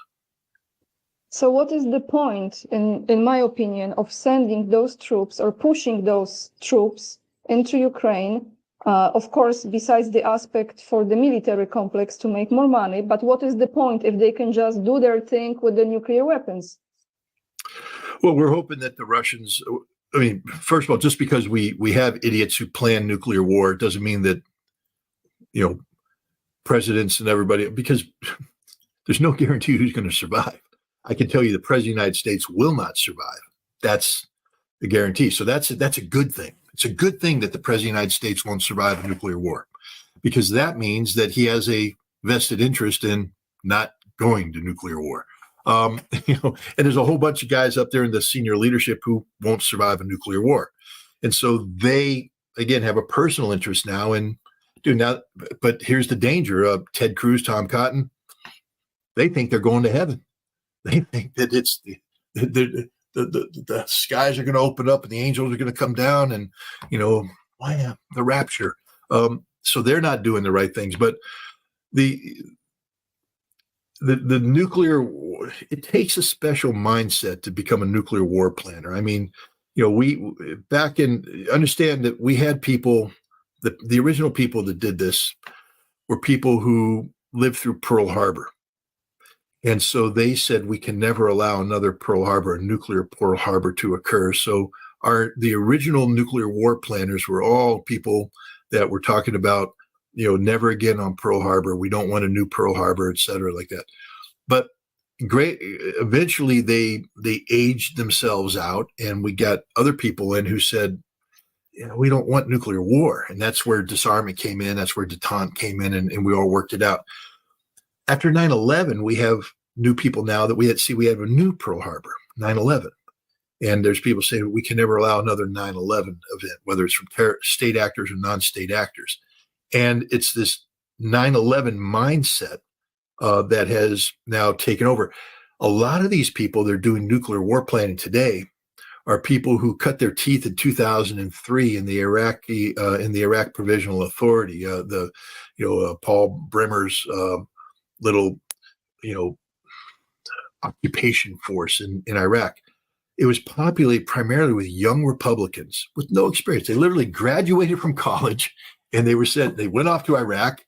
So what is the point, in my opinion, of sending those troops or pushing those troops into Ukraine? Of course, besides the aspect for the military complex to make more money, but what is the point if they can just do their thing with the nuclear weapons? Well, we're hoping that the Russians, I mean, first of all, just because we have idiots who plan nuclear war doesn't mean that, presidents and everybody, because there's no guarantee who's going to survive. I can tell you the president of the United States will not survive. That's the guarantee. So that's a good thing. It's a good thing that the president of the United States won't survive a nuclear war, because that means that he has a vested interest in not going to nuclear war. And there's a whole bunch of guys up there in the senior leadership who won't survive a nuclear war. And so they, again, have a personal interest now in doing that. But here's the danger of Ted Cruz, Tom Cotton. They think they're going to heaven. They think that it's the skies are going to open up and the angels are going to come down and, the rapture. So they're not doing the right things. But the nuclear war, it takes a special mindset to become a nuclear war planner. I mean, understand that we had people, the original people that did this were people who lived through Pearl Harbor. And so they said we can never allow another Pearl Harbor, a nuclear Pearl Harbor, to occur. So the original nuclear war planners were all people that were talking about, never again on Pearl Harbor. We don't want a new Pearl Harbor, et cetera, like that. But eventually they aged themselves out, and we got other people in who said, we don't want nuclear war. And that's where disarmament came in. That's where detente came in, and we all worked it out. After 9/11, we have new people now that we have a new Pearl Harbor, 9/11. And there's people saying we can never allow another 9/11 event, whether it's from state actors or non-state actors. And it's this 9/11 mindset that has now taken over. A lot of these people that are doing nuclear war planning today are people who cut their teeth in 2003 in the Iraq Provisional Authority, Paul Bremer's little, occupation force in Iraq. It was populated primarily with young Republicans with no experience. They literally graduated from college, and they went off to Iraq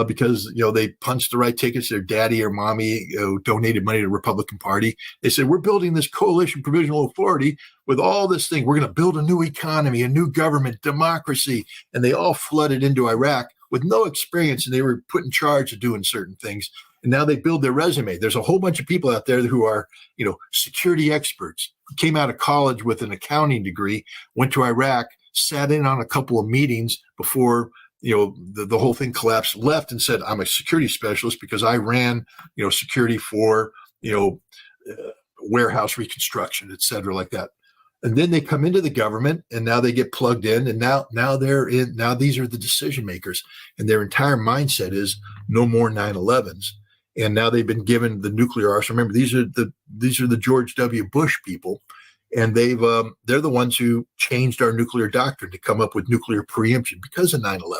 because they punched the right tickets. Their daddy or mommy donated money to the Republican Party. They said, we're building this coalition provisional authority with all this thing. We're going to build a new economy, a new government, democracy. And they all flooded into Iraq with no experience, and they were put in charge of doing certain things. And now they build their resume. There's a whole bunch of people out there who are, security experts, who came out of college with an accounting degree, went to Iraq, sat in on a couple of meetings before, the whole thing collapsed, left and said, I'm a security specialist because I ran, security for, warehouse reconstruction, et cetera, like that. And then they come into the government, and now they get plugged in, and now they're in. Now these are the decision makers, and their entire mindset is no more 9/11s. And now they've been given the nuclear arsenal. Remember, these are the George W. Bush people, and they're the ones who changed our nuclear doctrine to come up with nuclear preemption because of 9/11.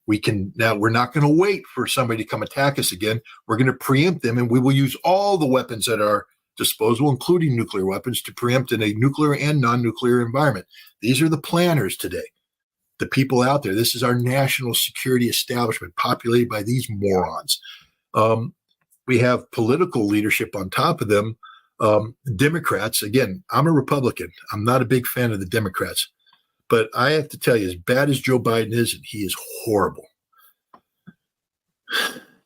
We're not going to wait for somebody to come attack us again. We're going to preempt them, and we will use all the weapons at our disposal, including nuclear weapons, to preempt in a nuclear and non-nuclear environment. These are the planners today, the people out there. This is our national security establishment populated by these morons. We have political leadership on top of them. Democrats, again, I'm a Republican. I'm not a big fan of the Democrats, but I have to tell you, as bad as Joe Biden is, and he is horrible,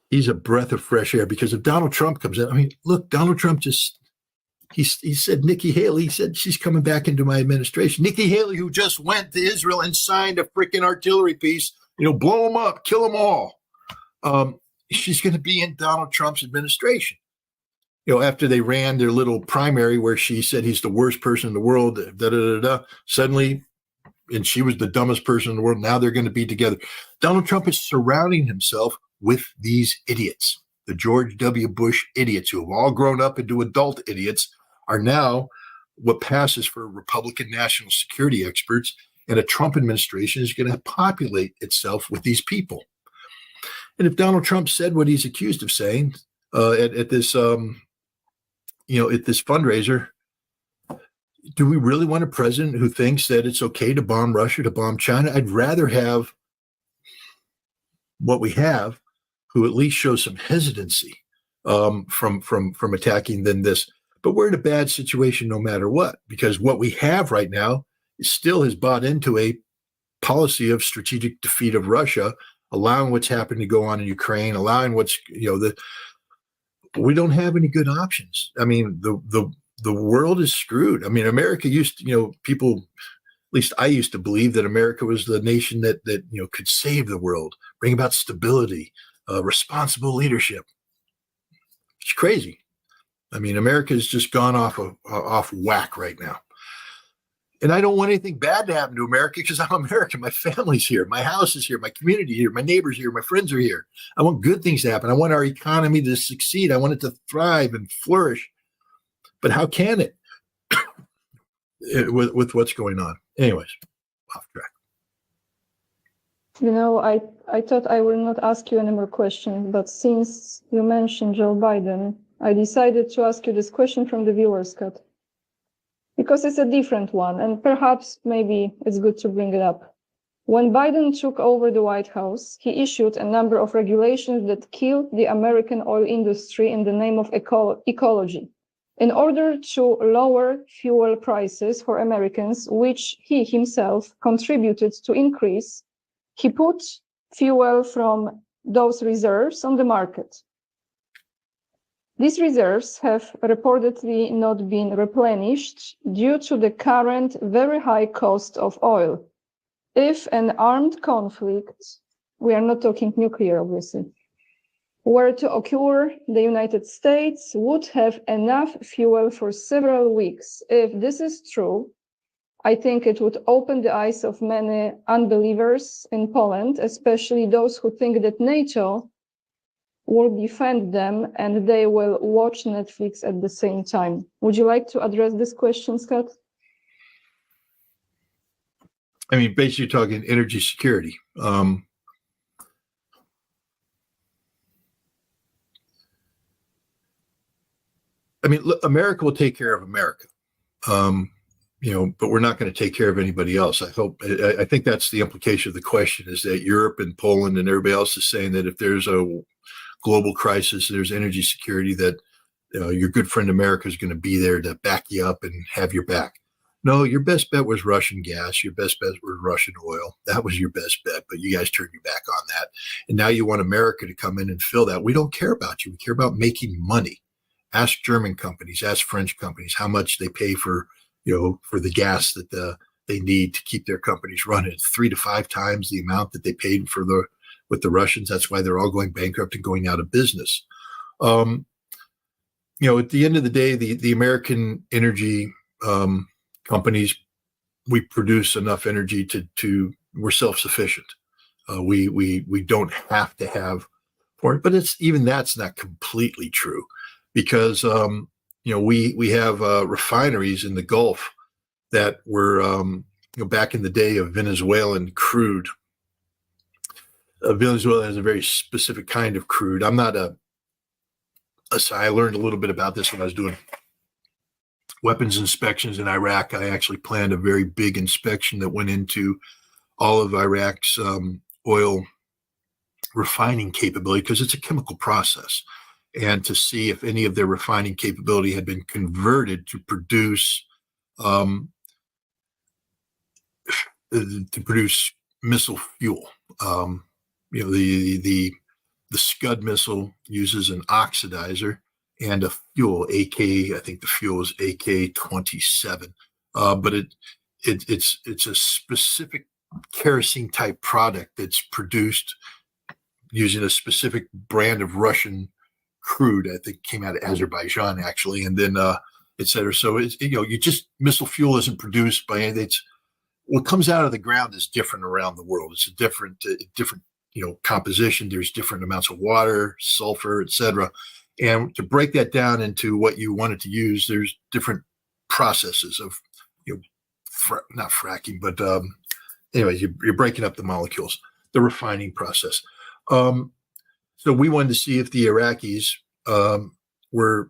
he's a breath of fresh air. Because if Donald Trump comes in, I mean, look, Donald Trump he said Nikki Haley, he said she's coming back into my administration. Nikki Haley, who just went to Israel and signed a freaking artillery piece, blow them up, kill them all. She's going to be in Donald Trump's administration. After they ran their little primary where she said he's the worst person in the world, suddenly, and she was the dumbest person in the world. Now they're going to be together. Donald Trump is surrounding himself with these idiots. The George W. Bush idiots who have all grown up into adult idiots are now what passes for Republican national security experts, and a Trump administration is going to populate itself with these people. And if Donald Trump said what he's accused of saying at this, at this fundraiser, do we really want a president who thinks that it's okay to bomb Russia, to bomb China? I'd rather have what we have, who at least shows some hesitancy from attacking than this. But we're in a bad situation no matter what, because what we have right now still has bought into a policy of strategic defeat of Russia, allowing what's happened to go on in Ukraine, allowing we don't have any good options. I mean, the world is screwed. I mean, America used to, people, at least I used to believe that America was the nation that could save the world, bring about stability, responsible leadership. It's crazy. I mean, America's just gone off whack right now. And I don't want anything bad to happen to America because I'm American. My family's here. My house is here. My community here. My neighbors here. My friends are here. I want good things to happen. I want our economy to succeed. I want it to thrive and flourish. But how can it with what's going on? Anyways, off track. I thought I will not ask you any more questions, but since you mentioned Joe Biden, I decided to ask you this question from the viewers, Scott, because it's a different one, and perhaps maybe it's good to bring it up. When Biden took over the White House, he issued a number of regulations that killed the American oil industry in the name of ecology. In order to lower fuel prices for Americans, which he himself contributed to increase, he put fuel from those reserves on the market. These reserves have reportedly not been replenished due to the current very high cost of oil. If an armed conflict, we are not talking nuclear, obviously, were to occur, the United States would have enough fuel for several weeks. If this is true, I think it would open the eyes of many unbelievers in Poland, especially those who think that NATO will defend them and they will watch Netflix at the same time. Would you like to address this question, Scott? I mean, basically talking energy security. I mean, look, America will take care of America, but we're not going to take care of anybody else. I think that's the implication of the question, is that Europe and Poland and everybody else is saying that if there's a global crisis, there's energy security, that your good friend America is going to be there to back you up and have your back. No, your best bet was Russian gas. Your best bet was Russian oil. That was your best bet, but you guys turned your back on that. And now you want America to come in and fill that. We don't care about you. We care about making money. Ask German companies, ask French companies how much they pay for the gas that they need to keep their companies running. It's 3 to 5 times the amount that they paid with the Russians. That's why they're all going bankrupt and going out of business. At the end of the day, the American energy companies, we produce enough energy to we're self-sufficient. We don't have to have for it, but that's not completely true, because we have refineries in the Gulf that were back in the day of Venezuelan crude. Venezuela has a very specific kind of crude. I'm not I learned a little bit about this when I was doing weapons inspections in Iraq. I actually planned a very big inspection that went into all of Iraq's oil refining capability, because it's a chemical process, and to see if any of their refining capability had been converted to produce missile fuel. The Scud missile uses an oxidizer and a fuel, I think the fuel is AK-27, but it's a specific kerosene type product that's produced using a specific brand of Russian crude. I think came out of Azerbaijan actually, and then et cetera. So missile fuel isn't produced by anything. What comes out of the ground is different around the world. It's a different composition. There's different amounts of water, sulfur, et cetera. And to break that down into what you want it to use, there's different processes of, not fracking, but anyways, you're breaking up the molecules, the refining process. So we wanted to see if the Iraqis were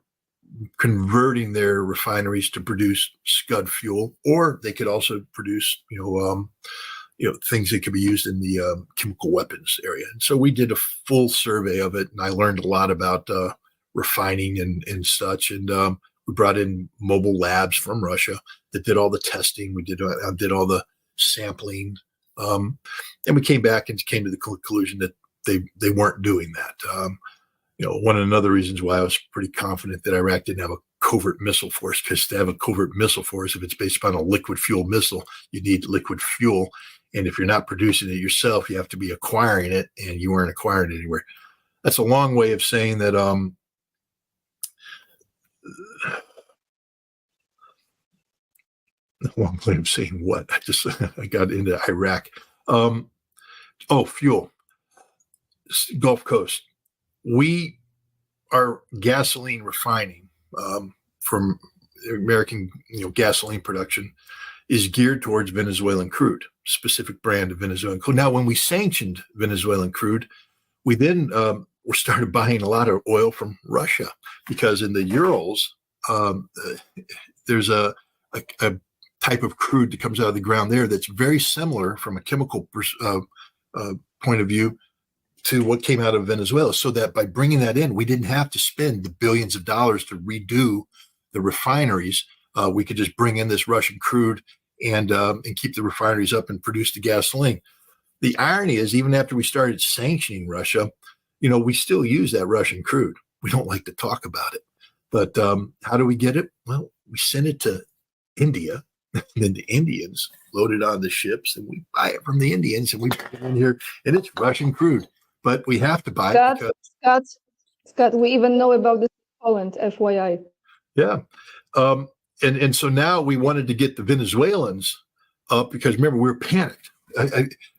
converting their refineries to produce Scud fuel, or they could also produce, things that could be used in the chemical weapons area. And so we did a full survey of it, and I learned a lot about refining and such. And we brought in mobile labs from Russia that did all the testing. We did all the sampling, and we came back and came to the conclusion that they weren't doing that. One of another reasons why I was pretty confident that Iraq didn't have a covert missile force, because to have a covert missile force, if it's based upon a liquid fuel missile, you need liquid fuel. And if you're not producing it yourself, you have to be acquiring it, and you weren't acquiring it anywhere. That's a long way of saying that a long way of saying what? I got into Iraq. Fuel. Gulf Coast. We are gasoline refining from American gasoline production is geared towards Venezuelan crude, specific brand of Venezuelan crude. Now, when we sanctioned Venezuelan crude, we then we started buying a lot of oil from Russia, because in the Urals, there's a type of crude that comes out of the ground there that's very similar from a chemical point of view to what came out of Venezuela, so that by bringing that in, we didn't have to spend the billions of dollars to redo the refineries. We could just bring in this Russian crude and keep the refineries up and produce the gasoline. The irony is, even after we started sanctioning Russia, we still use that Russian crude. We don't like to talk about it, but how do we get it? Well, we send it to India, and then the Indians load it on the ships, and we buy it from the Indians, and we bring it in here, and it's Russian crude. But we have to buy it because Scott, we even know about this in Poland, FYI. Yeah. And so now we wanted to get the Venezuelans up, because remember, we were panicked.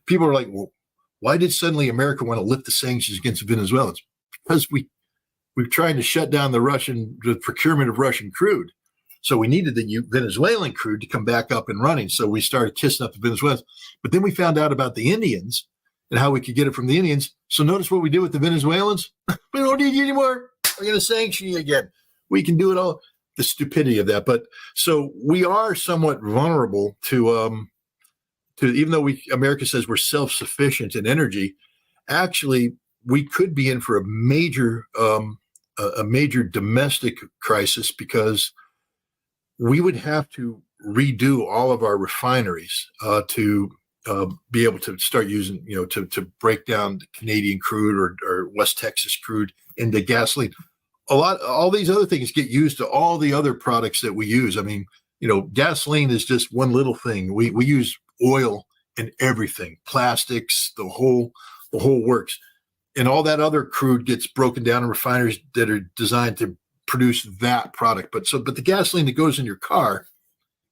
People are like, well, why did suddenly America want to lift the sanctions against the Venezuelans? Because we're trying to shut down the procurement of Russian crude. So we needed the Venezuelan crude to come back up and running. So we started kissing up the Venezuelans. But then we found out about the Indians and how we could get it from the Indians. So notice what we did with the Venezuelans. We don't need you anymore. We're going to sanction you again. We can do it all. The stupidity of that. But so we are somewhat vulnerable to even though America says we're self-sufficient in energy, actually we could be in for a major domestic crisis, because we would have to redo all of our refineries to be able to start using, to break down the Canadian crude or West Texas crude into gasoline. All these other things get used to all the other products that we use. I mean, gasoline is just one little thing. We use oil in everything, plastics, the whole works. And all that other crude gets broken down in refineries that are designed to produce that product. But the gasoline that goes in your car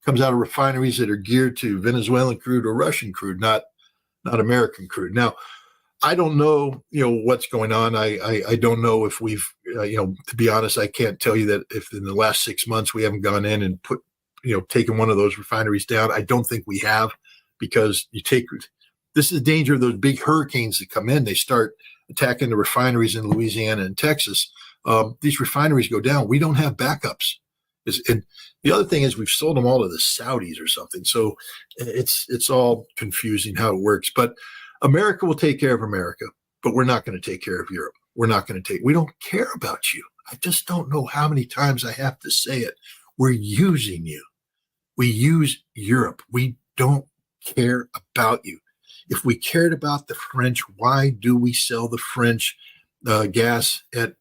comes out of refineries that are geared to Venezuelan crude or Russian crude, not American crude. Now, I don't know, what's going on. I don't know if we've, to be honest, I can't tell you that if in the last 6 months we haven't gone in and taken one of those refineries down. I don't think we have, because this is the danger of those big hurricanes that come in. They start attacking the refineries in Louisiana and Texas. These refineries go down. We don't have backups. And the other thing is we've sold them all to the Saudis or something. So it's all confusing how it works. But America will take care of America, but we're not going to take care of Europe. We don't care about you. I just don't know how many times I have to say it. We're using you. We use Europe. We don't care about you. If we cared about the French, why do we sell the French gas at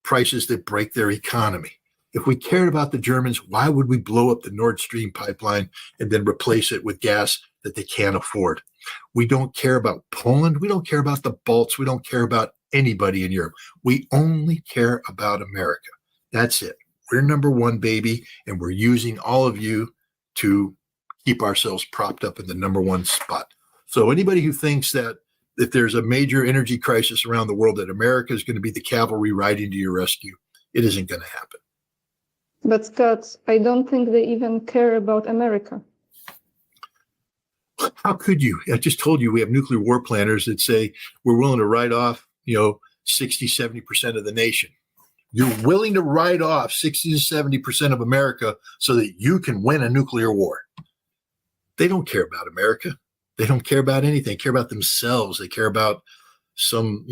prices that break their economy? If we cared about the Germans, why would we blow up the Nord Stream pipeline and then replace it with gas that they can't afford? We don't care about Poland. We don't care about the Balts. We don't care about anybody in Europe. We only care about America. That's it. We're number one, baby, and we're using all of you to keep ourselves propped up in the number one spot. So anybody who thinks that if there's a major energy crisis around the world, that America is going to be the cavalry riding to your rescue, it isn't going to happen. But Scott, I don't think they even care about America. How could you? I just told you we have nuclear war planners that say we're willing to write off, 60, 70% of the nation. You're willing to write off 60 to 70% of America so that you can win a nuclear war. They don't care about America. They don't care about anything. They care about themselves. They care about some,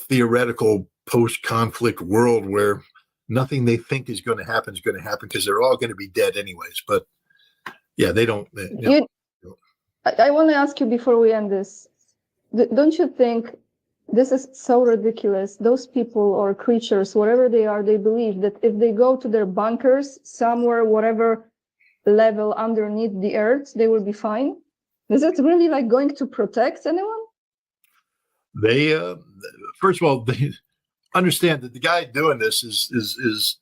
theoretical post-conflict world where nothing they think is going to happen because they're all going to be dead anyways. But yeah, they don't. I want to ask you before we end this, don't you think this is so ridiculous? Those people or creatures, whatever they are, they believe that if they go to their bunkers somewhere, whatever level underneath the earth, they will be fine. Is it really like going to protect anyone? They, first of all, they understand that the guy doing this is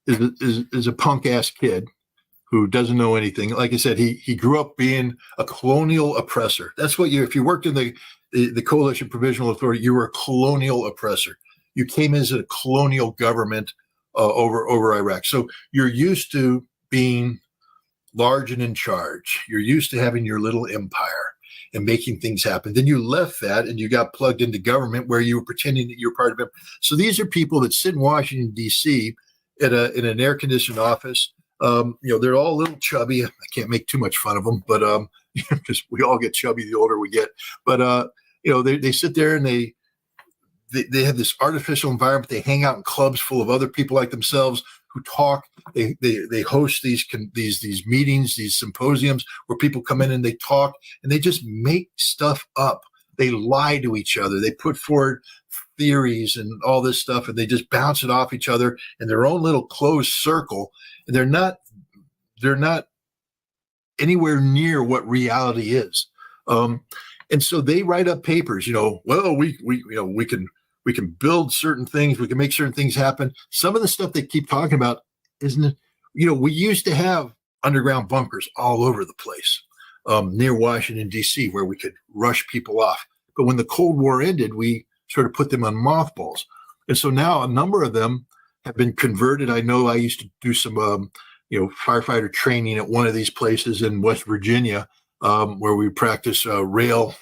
a punk ass kid who doesn't know anything. Like I said, he grew up being a colonial oppressor. That's what if you worked in the Coalition Provisional Authority, you were a colonial oppressor. You came as a colonial government over Iraq. So you're used to being large and in charge. You're used to having your little empire and making things happen. Then you left that and you got plugged into government where you were pretending that you're part of it. So these are people that sit in Washington, D.C. in an air-conditioned office. They're all a little chubby. I can't make too much fun of them, but because we all get chubby the older we get. But they sit there and they have this artificial environment. They hang out in clubs full of other people like themselves who talk. They host these meetings, these symposiums where people come in and they talk and they just make stuff up. They lie to each other. They put forward theories and all this stuff, and they just bounce it off each other in their own little closed circle. And they're not anywhere near what reality is. And so they write up papers, well, we can build certain things. We can make certain things happen. Some of the stuff they keep talking about isn't, we used to have underground bunkers all over the place near Washington, D.C., where we could rush people off. But when the Cold War ended, we sort of put them on mothballs. And so now a number of them have been converted. I know I used to do some, firefighter training at one of these places in West Virginia where we practice rail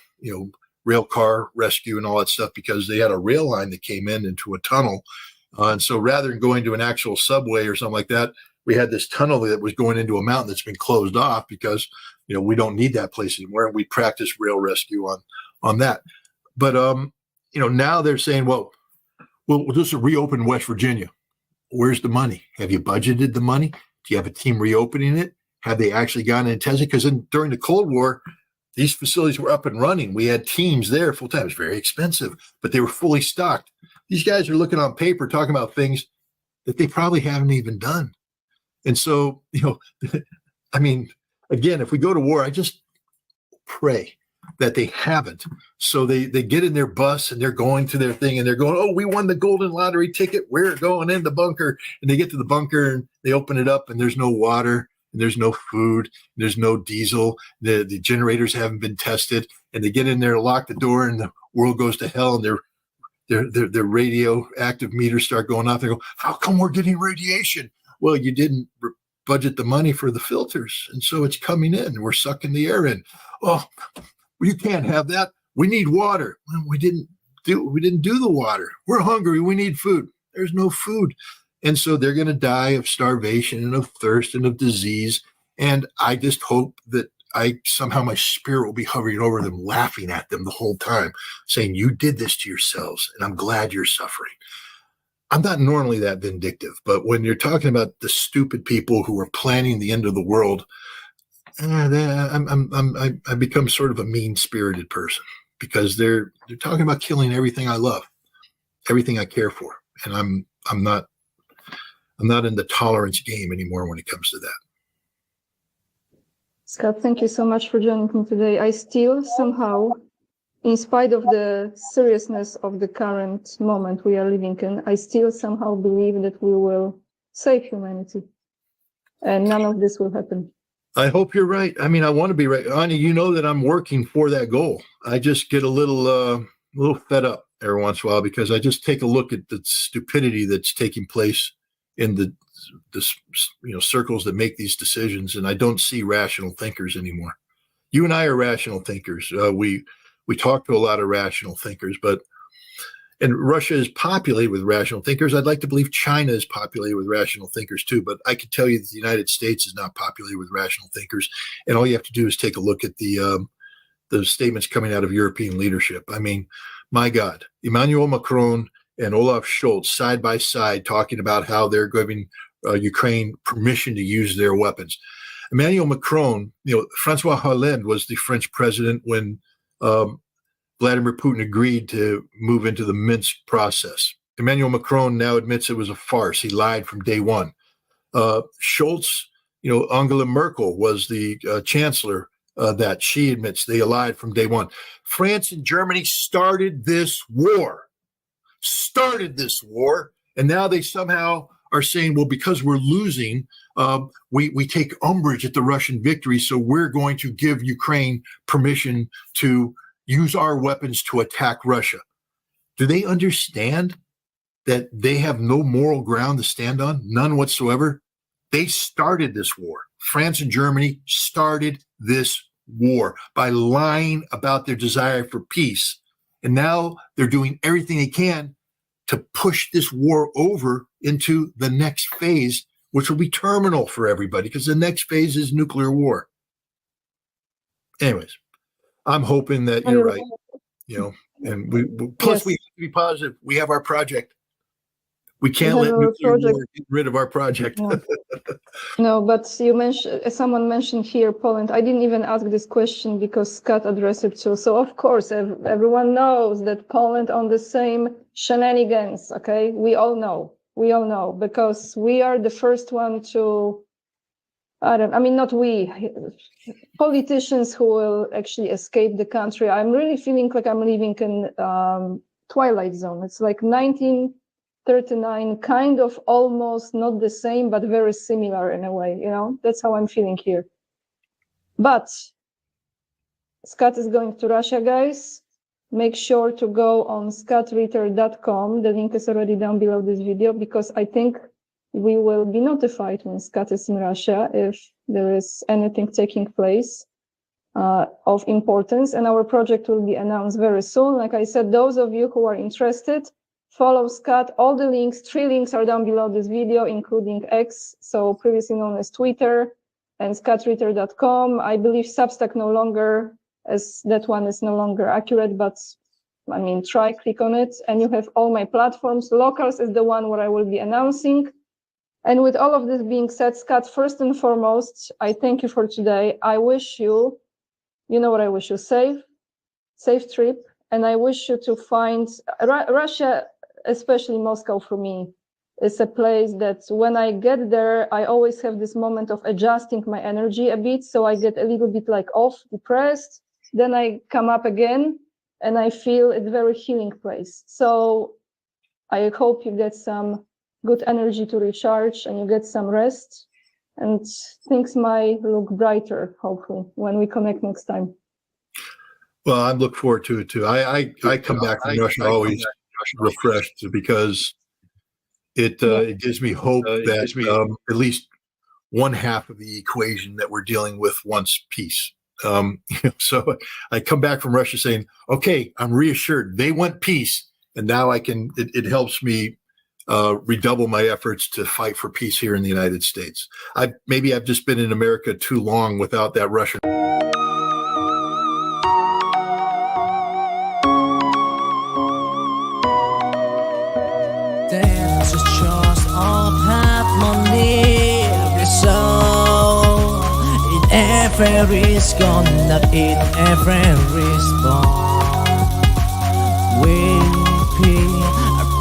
car rescue and all that stuff because they had a rail line that came into a tunnel. And so rather than going to an actual subway or something like that, we had this tunnel that was going into a mountain that's been closed off because, we don't need that place anymore. And we practice rail rescue on that. But, now they're saying, well, we'll just reopen West Virginia. Where's the money? Have you budgeted the money? Do you have a team reopening it? Have they actually gone and tested? Because during the Cold War, these facilities were up and running. We had teams there full time. It was very expensive, but they were fully stocked. These guys are looking on paper, talking about things that they probably haven't even done. And so, again, if we go to war, I just pray that they haven't. So they get in their bus and they're going to their thing and they're going, oh, we won the golden lottery ticket. We're going in the bunker. And they get to the bunker and they open it up and there's no water and there's no food, there's no diesel, the generators haven't been tested, and they get in there, lock the door, and the world goes to hell, and their radioactive meters start going off. They go, how come we're getting radiation? Well, you didn't budget the money for the filters, and so it's coming in, and we're sucking the air in. Oh, you can't have that. We need water. Well, we didn't do the water. We're hungry. We need food. There's no food. And so they're going to die of starvation and of thirst and of disease. And I just hope that somehow my spirit will be hovering over them, laughing at them the whole time, saying, you did this to yourselves, and I'm glad you're suffering. I'm not normally that vindictive, but when you're talking about the stupid people who are planning the end of the world, I become sort of a mean-spirited person, because they're talking about killing everything I love, everything I care for, and I'm not in the tolerance game anymore when it comes to that. Scott, thank you so much for joining me today. I still somehow, in spite of the seriousness of the current moment we are living in, I still somehow believe that we will save humanity, and none of this will happen. I hope you're right. I mean, I want to be right. Anya, you know that I'm working for that goal. I just get a little fed up every once in a while, because I just take a look at the stupidity that's taking place in the circles that make these decisions, and I don't see rational thinkers anymore. You and I are rational thinkers. We talk to a lot of rational thinkers, and Russia is populated with rational thinkers. I'd like to believe China is populated with rational thinkers too, but I can tell you that the United States is not populated with rational thinkers. And all you have to do is take a look at the statements coming out of European leadership. I mean, my God, Emmanuel Macron and Olaf Scholz side by side talking about how they're giving Ukraine permission to use their weapons. Emmanuel Macron, Francois Hollande was the French president when Vladimir Putin agreed to move into the Minsk process. Emmanuel Macron now admits it was a farce. He lied from day one. Scholz, Angela Merkel was the chancellor that she admits they lied from day one. France and Germany started this war, and now they somehow are saying, well, because we're losing, we take umbrage at the Russian victory, so we're going to give Ukraine permission to use our weapons to attack Russia. Do they understand that they have no moral ground to stand on? None whatsoever. They started this war. France and Germany started this war by lying about their desire for peace. And now they're doing everything they can to push this war over into the next phase, which will be terminal for everybody, because the next phase is nuclear war. Anyways, I'm hoping that you're right, and we have to be positive. We have our project. We can't let nuclear war get rid of our project. No, but someone mentioned here Poland. I didn't even ask this question because Scott addressed it too. So of course, everyone knows that Poland on the same shenanigans. Okay, we all know because we are the first one to. Not we, politicians who will actually escape the country. I'm really feeling like I'm living in Twilight Zone. It's like 1939, kind of almost not the same, but very similar in a way, That's how I'm feeling here. But Scott is going to Russia, guys. Make sure to go on scottritter.com. The link is already down below this video, because I think we will be notified when Scott is in Russia if there is anything taking place of importance, and our project will be announced very soon. Like I said, those of you who are interested, follow Scott. All the links, 3 links are down below this video, including X, so previously known as Twitter, and scottritter.com. I believe Substack no longer, as that one is no longer accurate, but click on it, and you have all my platforms. Locals is the one where I will be announcing. And with all of this being said, Scott, first and foremost, I thank you for today. I wish you, what I wish you, safe trip. And I wish you to find Russia, especially Moscow for me, is a place that when I get there, I always have this moment of adjusting my energy a bit. So I get a little bit depressed. Then I come up again and I feel it's a very healing place. So I hope you get some good energy to recharge and you get some rest. and things might look brighter, hopefully, when we connect next time. Well, I look forward to it too. I come back from Russia always refreshed because it gives me hope that at least one half of the equation that we're dealing with wants peace. So I come back from Russia saying, okay, I'm reassured they want peace. And now it helps me redouble my efforts to fight for peace here in the United States. Maybe I've just been in America too long without that Russian. There's a choice of harmony, every soul in every scorn, not in every response. We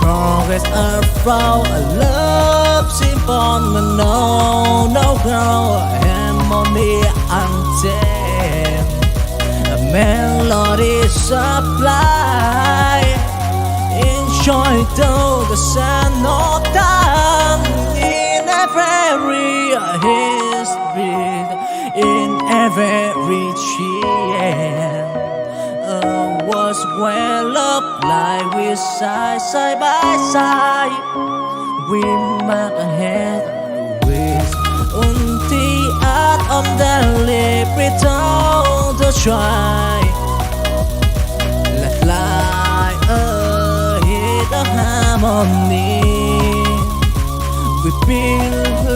progress our fall, a love simple, no harmony untamed. A melody supply, enjoy though the sun not done in every history, in every cheer. Was well up like we side by side. We mark ahead with unti at the liberty to try. Let fly ahead of harmony. We build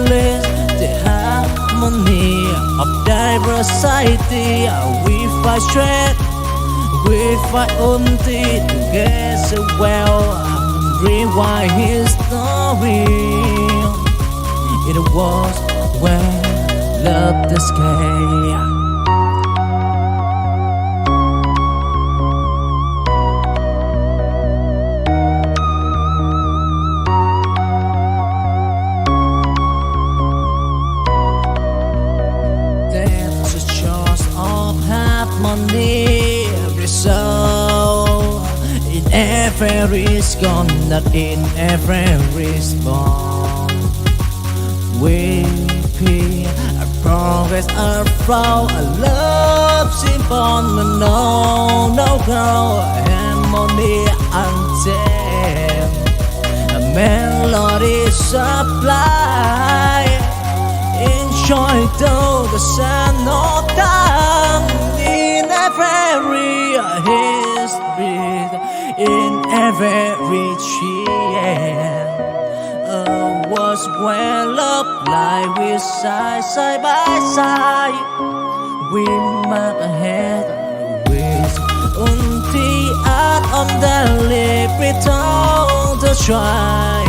the harmony of diversity. We fight straight. We fight together well, rewind history. It was when love the sky. There's a choice of harmony. So in every scorn, not in every response. We progress our fall, a love simple, no harmony untamed. A melody supply, enjoy though the sun not done in every history, in every cheer. Was well up like we side by side. We mark ahead with unti at the liberty to try.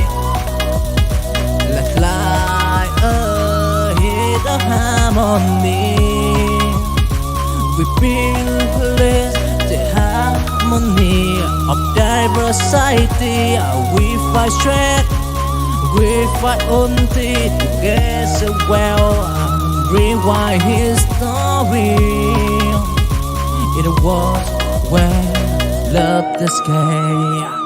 Let fly ahead of harmony. We build the harmony of diversity. We fight straight, we fight together well, rewind history. It was when love the sky.